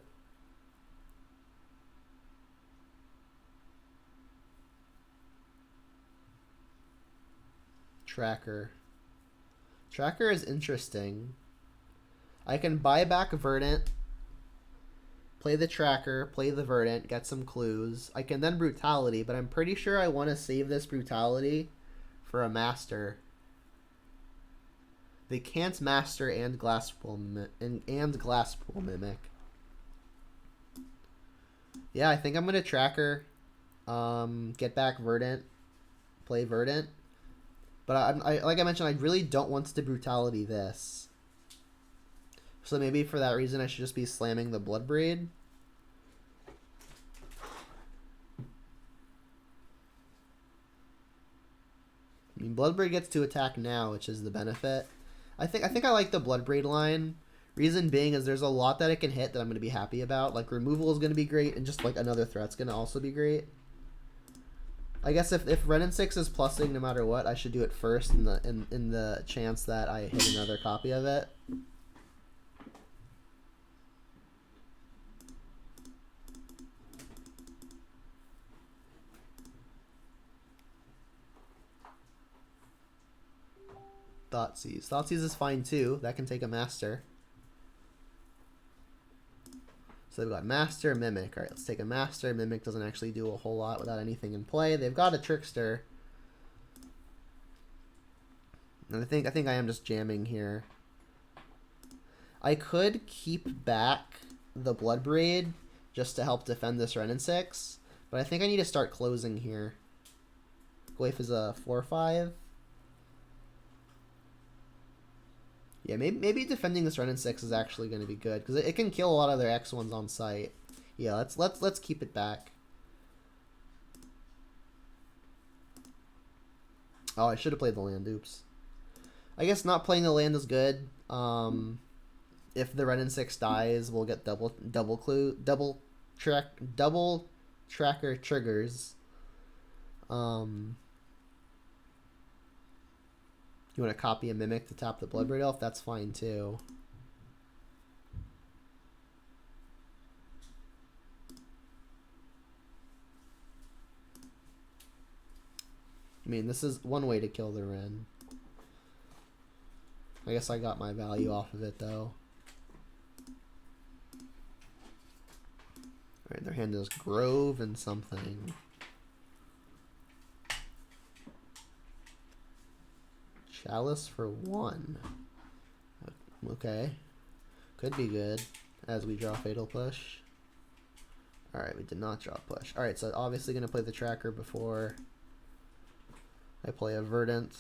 Tracker. Tracker is interesting. I can buy back Verdant, play the Tracker, play the Verdant, get some clues. I can then Brutality, but I'm pretty sure I want to save this Brutality for a Master. They can't Master and Glasspool Mimic. Yeah, I think I'm gonna Tracker, get back Verdant, play Verdant. But like I mentioned, I really don't want to Brutality this. So maybe for that reason, I should just be slamming the Bloodbraid. I mean, Bloodbraid gets to attack now, which is the benefit. I think I like the Bloodbraid line. Reason being is there's a lot that it can hit that I'm going to be happy about. Like removal is going to be great, and just like another threat's going to also be great. I guess if Renin 6 is plussing no matter what, I should do it first in the chance that I hit another copy of it. Thoughtseize. Thoughtseize is fine too. That can take a Master. So they've got Master, Mimic. Alright, let's take a Master. Mimic doesn't actually do a whole lot without anything in play. They've got a Trickster. And I think I am just jamming here. I could keep back the Bloodbraid just to help defend this Ren and 6. But I think I need to start closing here. Goyf is a 4/5. Yeah, maybe defending this Ren and 6 is actually going to be good because it can kill a lot of their X1s on sight. Yeah, let's keep it back. Oh, I should have played the land. Oops. I guess not playing the land is good. If the Ren and 6 dies, we'll get double tracker triggers. You want to copy a Mimic to tap the Bloodbraid Elf? That's fine too. I mean, this is one way to kill the Ren. I guess I got my value off of it though. Alright, their hand is Grove and something. Chalice for 1. Okay. Could be good as we draw Fatal Push. Alright, we did not draw Push. Alright, so obviously going to play the Tracker before I play a Verdant.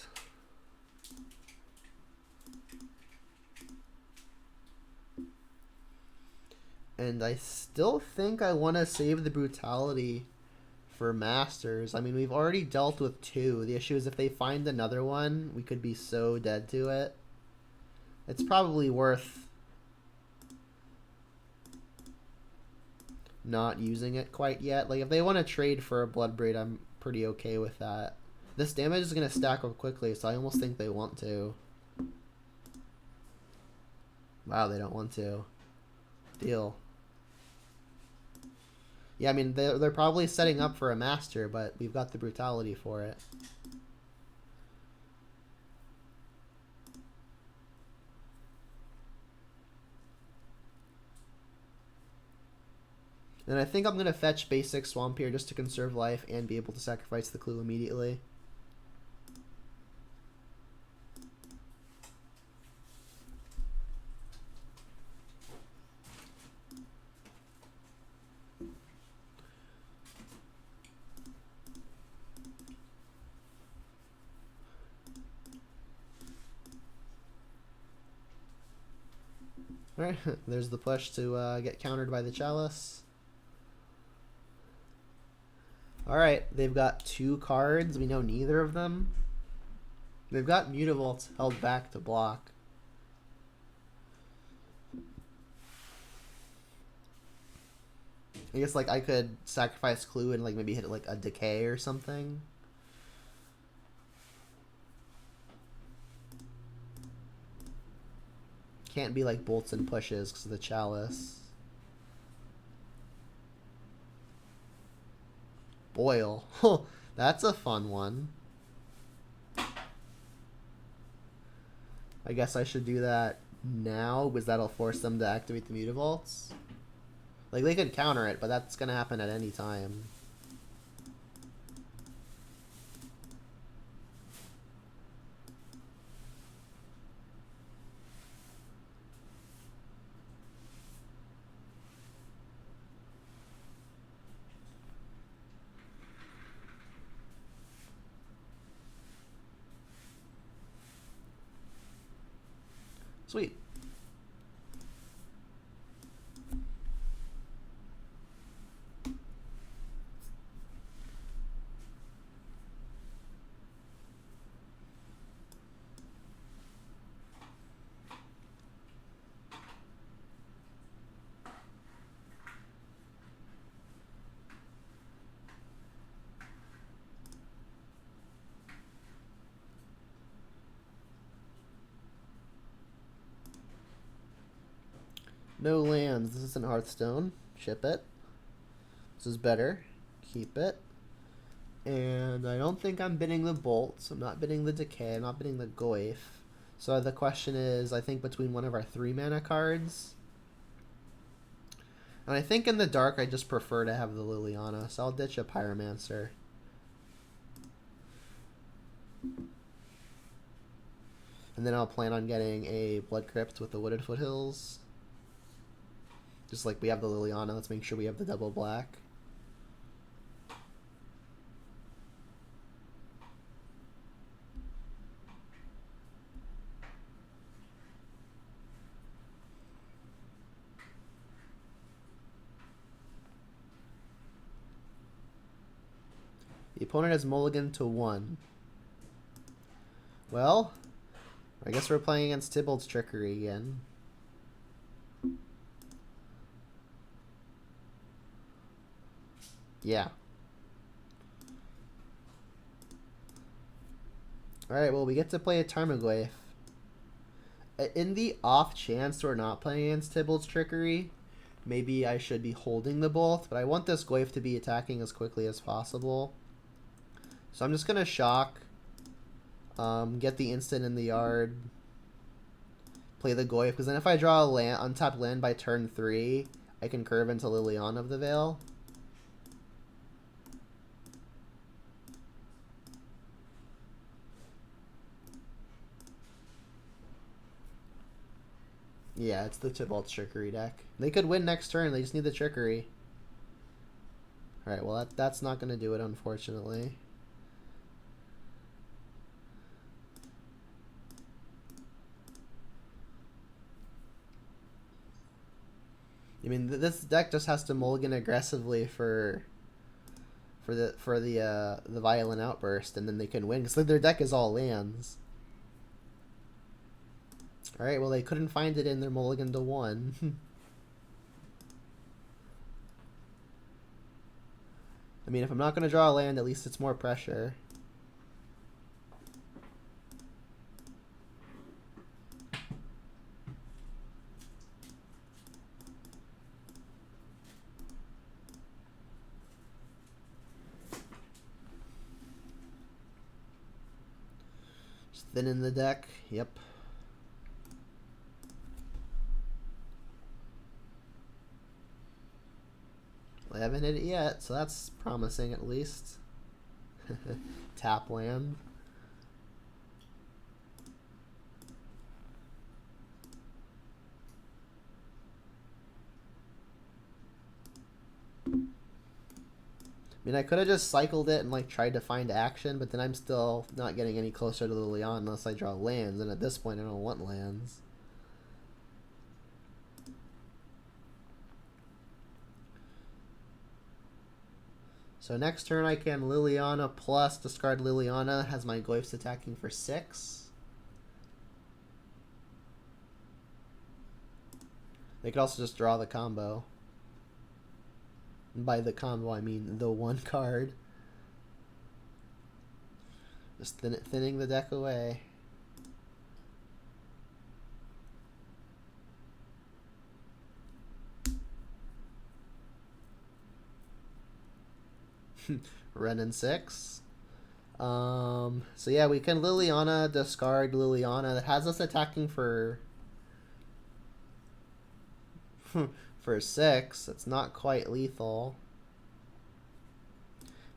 And I still think I want to save the Brutality for Masters. I mean, we've already dealt with 2. The issue is if they find another one, we could be so dead to it. It's probably worth not using it quite yet. Like, if they want to trade for a Bloodbraid, I'm pretty okay with that. This damage is going to stack up quickly, so I almost think they want to. Wow, they don't want to. Deal. Yeah, I mean, they're probably setting up for a Master, but we've got the Brutality for it. And I think I'm going to fetch basic Swamp here just to conserve life and be able to sacrifice the Clue immediately. Alright, there's the push to get countered by the Chalice. Alright, they've got 2 cards. We know neither of them. They've got Mutavaults held back to block. I guess like I could sacrifice Clue and like maybe hit like a Decay or something. Can't be like bolts and pushes because of the Chalice. Boil. That's a fun one. I guess I should do that now because that'll force them to activate the Mutavaults. Like, they could counter it, but that's going to happen at any time. Sweet. No lands. This isn't Hearthstone. Ship it. This is better. Keep it. And I don't think I'm bidding the Bolts. I'm not bidding the Decay. I'm not bidding the Goyf. So the question is, I think between one of our 3 mana cards. And I think in the dark I just prefer to have the Liliana, so I'll ditch a Pyromancer. And then I'll plan on getting a Blood Crypt with the Wooded Foothills. Just like we have the Liliana, let's make sure we have the double black. The opponent has mulligan to 1. Well, I guess we're playing against Tibalt's Trickery again. Yeah. Alright, well, we get to play a Tarmogoyf. In the off chance we're not playing against Tibalt's Trickery, maybe I should be holding the both, but I want this Goyf to be attacking as quickly as possible. So I'm just going to shock, get the instant in the yard, play the Goyf, because then if I draw a land, untapped land by turn 3, I can curve into Liliana of the Veil. Yeah, it's the Tibalt Trickery deck. They could win next turn, they just need the Trickery. Alright, well that's not going to do it, unfortunately. I mean, this deck just has to mulligan aggressively for the Violent Outburst, and then they can win, because their deck is all lands. Alright, well they couldn't find it in their mulligan to 1. I mean, if I'm not going to draw a land, at least it's more pressure. Just thin in the deck, yep. I haven't hit it yet, so that's promising at least. Tap land. I mean, I could have just cycled it and like tried to find action, but then I'm still not getting any closer to Liliana unless I draw lands, and at this point I don't want lands. So next turn I can Liliana plus discard Liliana, has my Goyfs attacking for 6. They could also just draw the combo. And by the combo I mean the 1 card. Just thinning the deck away. Renin 6. So yeah, we can Liliana, discard Liliana. That has us attacking for 6. It's not quite lethal.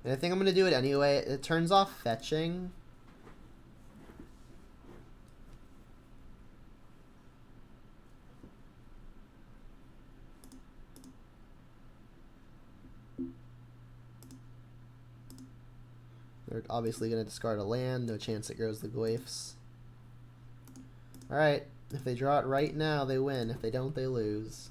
And I think I'm going to do it anyway. It turns off fetching. They're obviously going to discard a land. No chance it grows the Goyfs. Alright. If they draw it right now, they win. If they don't, they lose.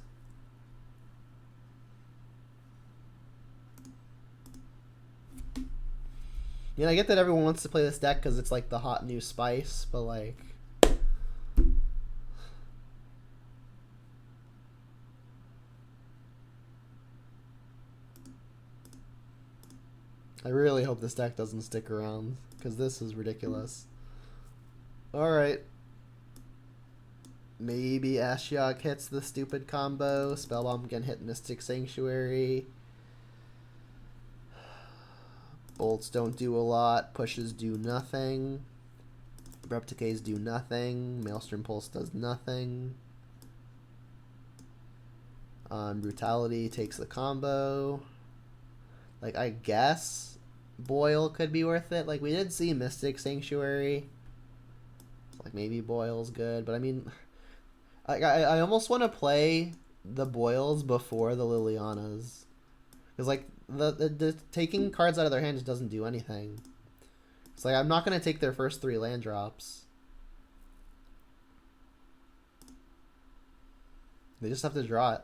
You know, I get that everyone wants to play this deck because it's like the hot new spice, but like... I really hope this deck doesn't stick around, because this is ridiculous. Alright. Maybe Ashiok hits the stupid combo. Spellbomb can hit Mystic Sanctuary. Bolts don't do a lot. Pushes do nothing. Abrupt Decays do nothing. Maelstrom Pulse does nothing. Brutality takes the combo. Like, I guess Boil could be worth it. Like, we did see Mystic Sanctuary. So, like, maybe Boil's good. But, I mean, I almost want to play the Boils before the Lilianas. Because, like, the taking cards out of their hand just doesn't do anything. It's like, I'm not going to take their first 3 land drops. They just have to draw it.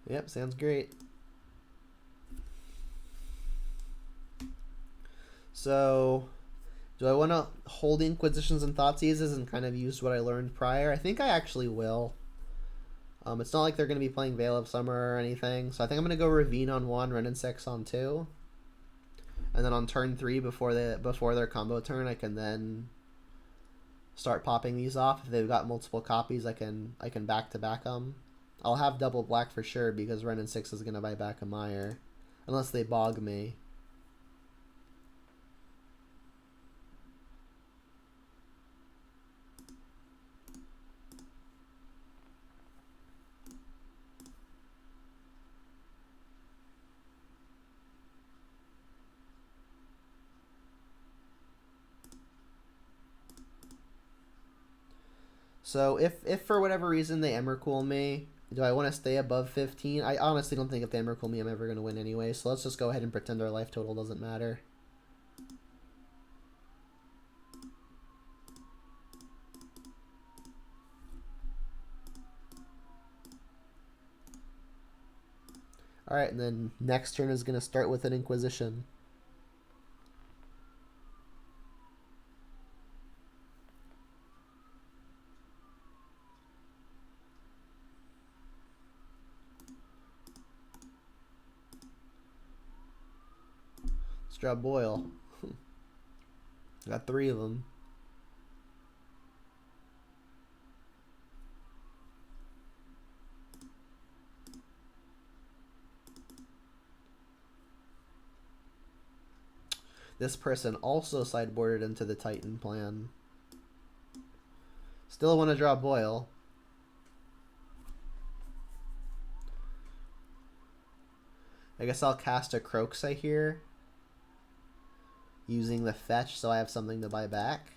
Yep, sounds great. So, do I want to hold Inquisitions and Thoughtseizes and kind of use what I learned prior? I think I actually will. It's not like they're going to be playing Veil of Summer or anything, so I think I'm going to go Ravine on 1, Ren and 6 on 2. And then on turn 3, before their combo turn, I can then start popping these off. If they've got multiple copies, I can back-to-back them. I'll have double black for sure because Ren and 6 is going to buy back a Mire. Unless they bog me. So if for whatever reason they Emrakul me, do I want to stay above 15? I honestly don't think if they Emrakul me I'm ever going to win anyway, so let's just go ahead and pretend our life total doesn't matter. Alright, and then next turn is going to start with an Inquisition. Let's draw Boil. Got 3 of them. This person also sideboarded into the Titan plan. Still want to draw Boil. I guess I'll cast a Croaksai here. Using the fetch so I have something to buy back.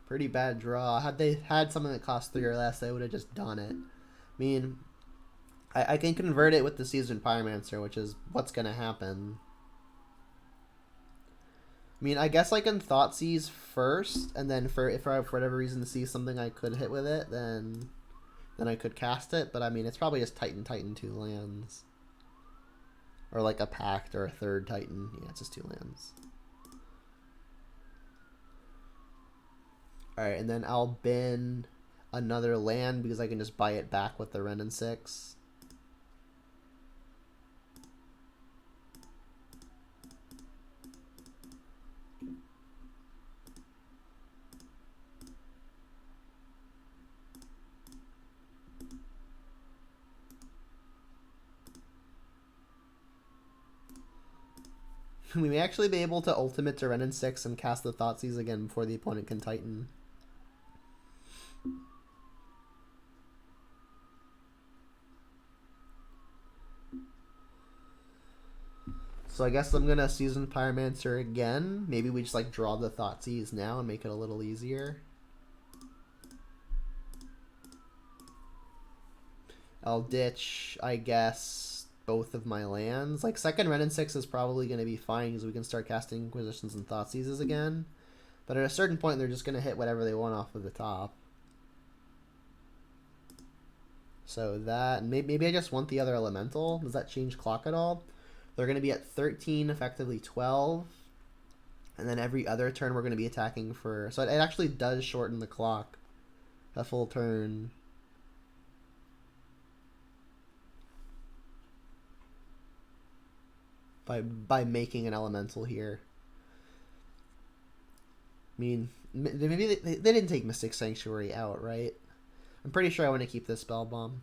Pretty bad draw. Had they had something that cost 3 or less, they would have just done it. I mean, I can convert it with the Seasoned Pyromancer, which is what's going to happen. I mean, I guess I can Thoughtseize first, and then if I, for whatever reason, see something I could hit with it, then I could cast it. But I mean, it's probably just Titan 2 lands. Or like a Pact or a 3rd Titan. Yeah, it's just 2 lands. Alright, and then I'll bin another land because I can just buy it back with the Ren and 6. We may actually be able to ultimate to Ren and 6 and cast the Thoughtseize again before the opponent can Titan. So I guess I'm gonna Seasoned Pyromancer again. Maybe we just like draw the Thoughtseize now and make it a little easier. I'll ditch, I guess, both of my lands. Like, second Ren and 6 is probably going to be fine because we can start casting Inquisitions and Thoughtseizes again. But at a certain point, they're just going to hit whatever they want off of the top. So that, maybe I just want the other Elemental. Does that change clock at all? They're going to be at 13, effectively 12. And then every other turn we're going to be attacking for... So it actually does shorten the clock. A full turn. By making an Elemental here. I mean, maybe they didn't take Mystic Sanctuary out, right? I'm pretty sure I want to keep this Spell Bomb.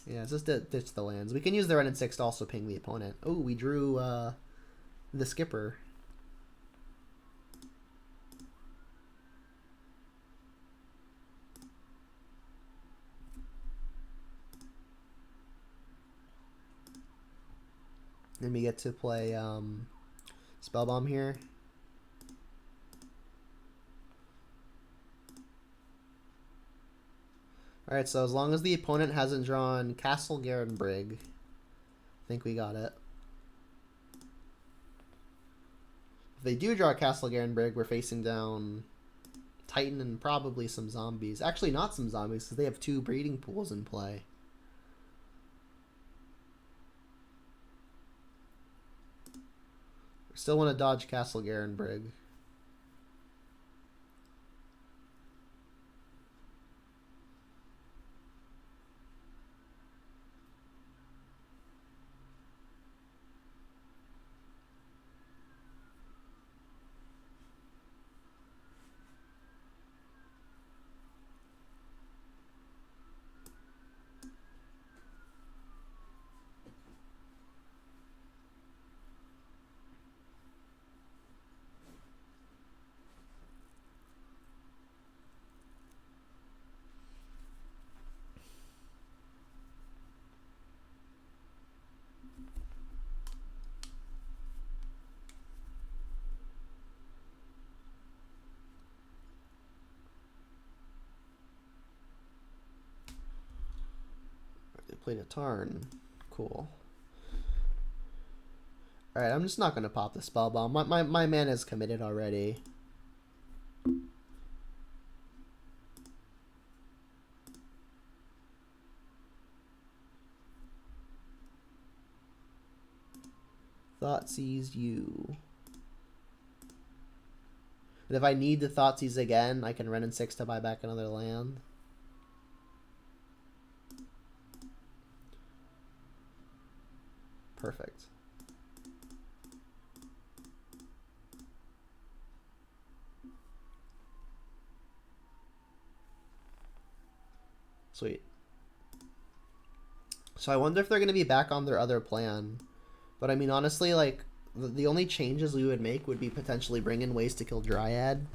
Yeah, it's just ditch the lands. We can use the Ren and 6 to also ping the opponent. Oh, we drew the Skipper. Then we get to play Spell Bomb here. Alright, so as long as the opponent hasn't drawn Castle Garenbrig, I think we got it. If they do draw Castle Garenbrig, we're facing down Titan and probably some zombies. Actually, not some zombies, because they have 2 breeding pools in play. Still want to dodge Castle Garenbrig. Played a Tarn. Cool. Alright, I'm just not going to pop the Spell Bomb. My mana is committed already. Thoughtseize you. And if I need to Thoughtseize again, I can Ren and 6 to buy back another land. Perfect. Sweet. So I wonder if they're going to be back on their other plan. But I mean, honestly, like, the only changes we would make would be potentially bring in ways to kill Dryad.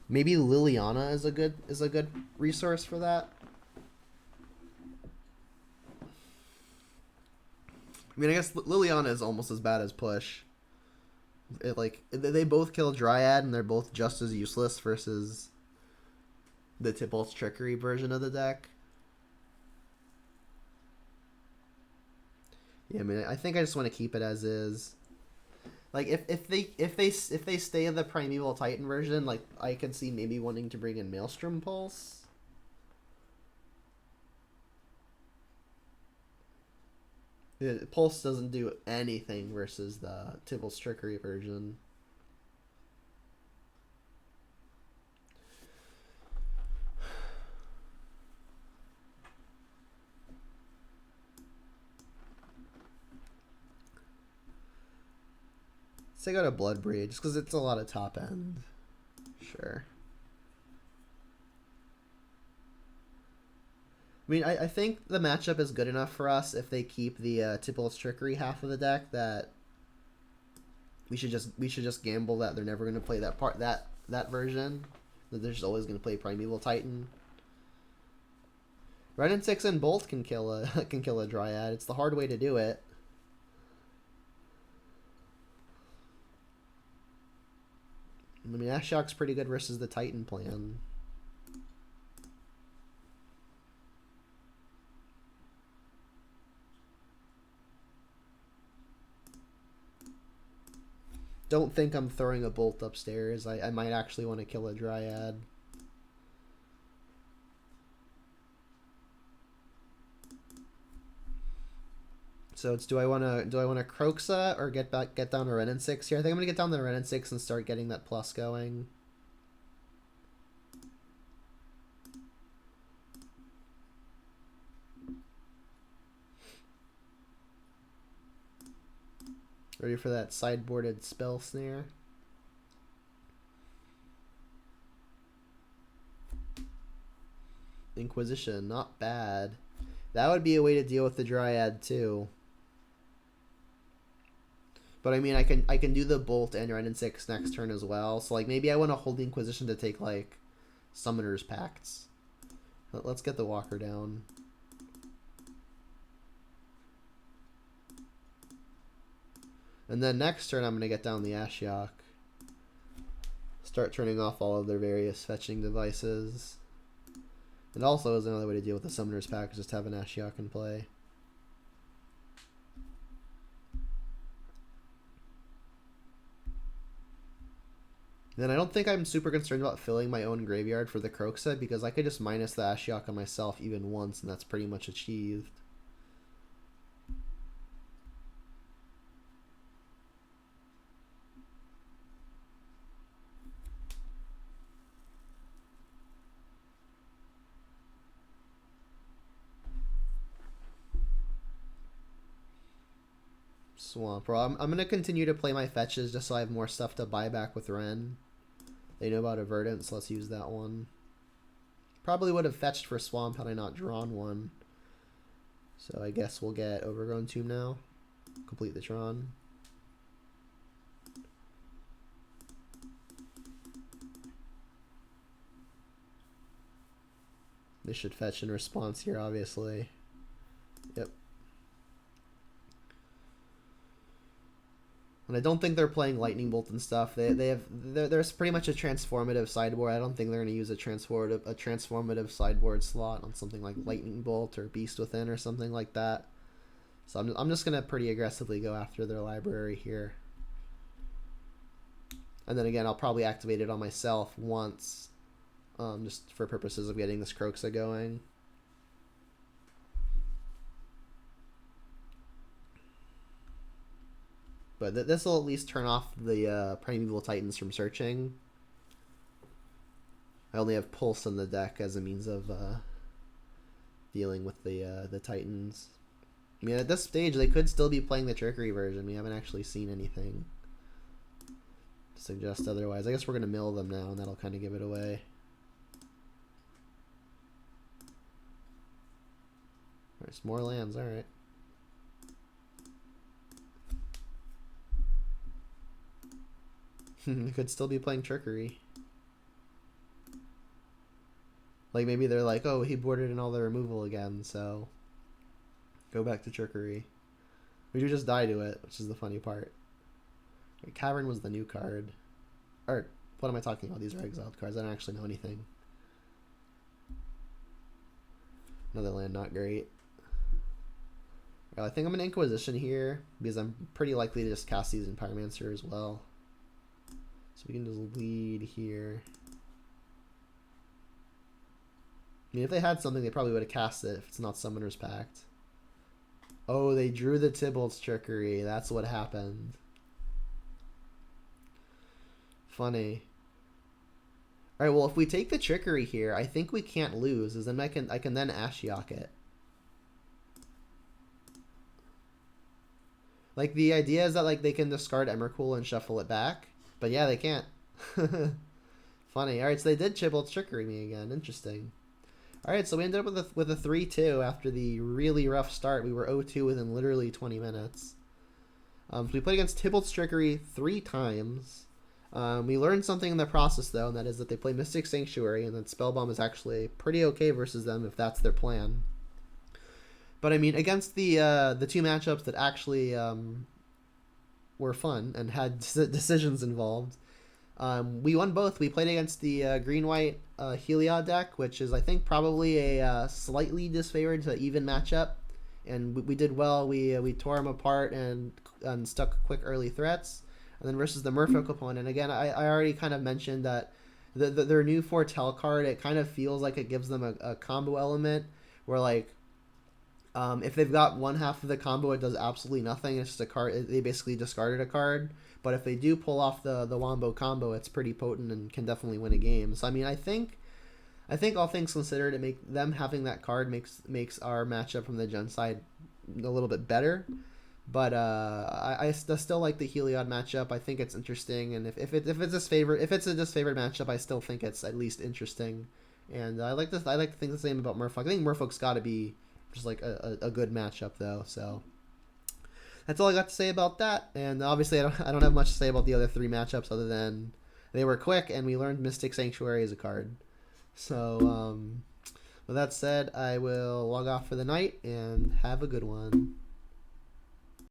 Maybe Liliana is a good resource for that. I mean, I guess Liliana is almost as bad as Push. They both kill Dryad, and they're both just as useless versus the Tibalt's Trickery version of the deck. Yeah, I mean, I think I just want to keep it as is. Like, if they stay in the Primeval Titan version, like, I could see maybe wanting to bring in Maelstrom Pulse. Pulse doesn't do anything versus the Tibalt's Trickery version. So I got a Bloodbreed just because it's a lot of top end. Sure. I mean, I think the matchup is good enough for us if they keep the Tibalt's Trickery half of the deck that we should just gamble that they're never going to play that version. That they're just always going to play Primeval Titan. Ren and 6 and Bolt can kill a Dryad. It's the hard way to do it. I mean, Ashiok's pretty good versus the Titan plan. don't think I'm throwing a bolt upstairs. I might actually want to kill a Dryad. So it's do I want to Croxa or get down to Renin 6 here? I think I'm gonna get down to Renin 6 and start getting that plus going. Ready for that sideboarded spell snare. Inquisition, not bad. That would be a way to deal with the Dryad too. But I mean, I can do the Bolt and Renin 6 next turn as well. So like maybe I want to hold the Inquisition to take like Summoner's Pacts. Let's get the Walker down. And then next turn I'm going to get down the Ashiok. Start turning off all of their various fetching devices. And also is another way to deal with the Summoner's Pact is just have an Ashiok in play. Then I don't think I'm super concerned about filling my own graveyard for the Croxa because I could just minus the Ashiok on myself even once and that's pretty much achieved. Swamp. I'm going to continue to play my fetches just so I have more stuff to buy back with Ren. They know about Verdant, so let's use that one. Probably would have fetched for Swamp had I not drawn one. So I guess we'll get Overgrown Tomb now. Complete the Tron. They should fetch in response here, obviously. Yep. And I don't think they're playing Lightning Bolt and stuff. There's pretty much a transformative sideboard. I don't think they're going to use a transformative sideboard slot on something like Lightning Bolt or Beast Within or something like that. So I'm just going to pretty aggressively go after their library here. And then again, I'll probably activate it on myself once, just for purposes of getting this Croxa going. But this will at least turn off the Primeval Titans from searching. I only have Pulse in the deck as a means of dealing with the Titans. I mean, at this stage, they could still be playing the Trickery version. We haven't actually seen anything to suggest otherwise. I guess we're going to mill them now, and that'll kind of give it away. There's more lands, alright. Could still be playing Trickery. Like maybe they're like, oh, he boarded in all the removal again, so go back to Trickery. We do just die to it, which is the funny part. Cavern was the new card. Or what am I talking about? These are exiled cards. I don't actually know anything. Another land, not great. Well, I think I'm an Inquisition here because I'm pretty likely to just cast these in Pyromancer as well. So we can just lead here. I mean, if they had something, they probably would have cast it if it's not Summoner's Pact. Oh, they drew the Tibalt's Trickery. That's what happened. Funny. Alright, well, if we take the Trickery here, I think we can't lose, as then I can then Ashiok it. Like, the idea is that, like, they can discard Emrakul and shuffle it back. But yeah, they can't. Funny. Alright, so they did Tibalt's Trickery me again. Interesting. Alright, so we ended up with a 3-2 after the really rough start. We were 0-2 within literally 20 minutes. So we played against Tibalt's Trickery 3 times. We learned something in the process, though, and that is that they play Mystic Sanctuary, and that Spellbomb is actually pretty okay versus them if that's their plan. But I mean, against the 2 matchups that actually were fun and had decisions involved, we won both. We played against the green-white Heliod deck, which is, I think, probably a slightly disfavored to even matchup, and we did well. We tore them apart and stuck quick early threats. And then versus the Merfolk opponent, again, I already kind of mentioned that their new Foretell card, it kind of feels like it gives them a combo element where, like, if they've got one half of the combo, it does absolutely nothing. It's just a card. They basically discarded a card. But if they do pull off the Wombo combo, it's pretty potent and can definitely win a game. So I mean, I think all things considered, them having that card makes our matchup from the Gen side a little bit better. But I still like the Heliod matchup. I think it's interesting, and if it's a disfavored matchup, I still think it's at least interesting. And I like to think the same about Merfolk. I think Merfolk's got to be just like a good matchup though. So that's all I got to say about that. And obviously, I don't have much to say about the other 3 matchups other than they were quick, and we learned Mystic Sanctuary is a card. So with that said, I will log off for the night and have a good one.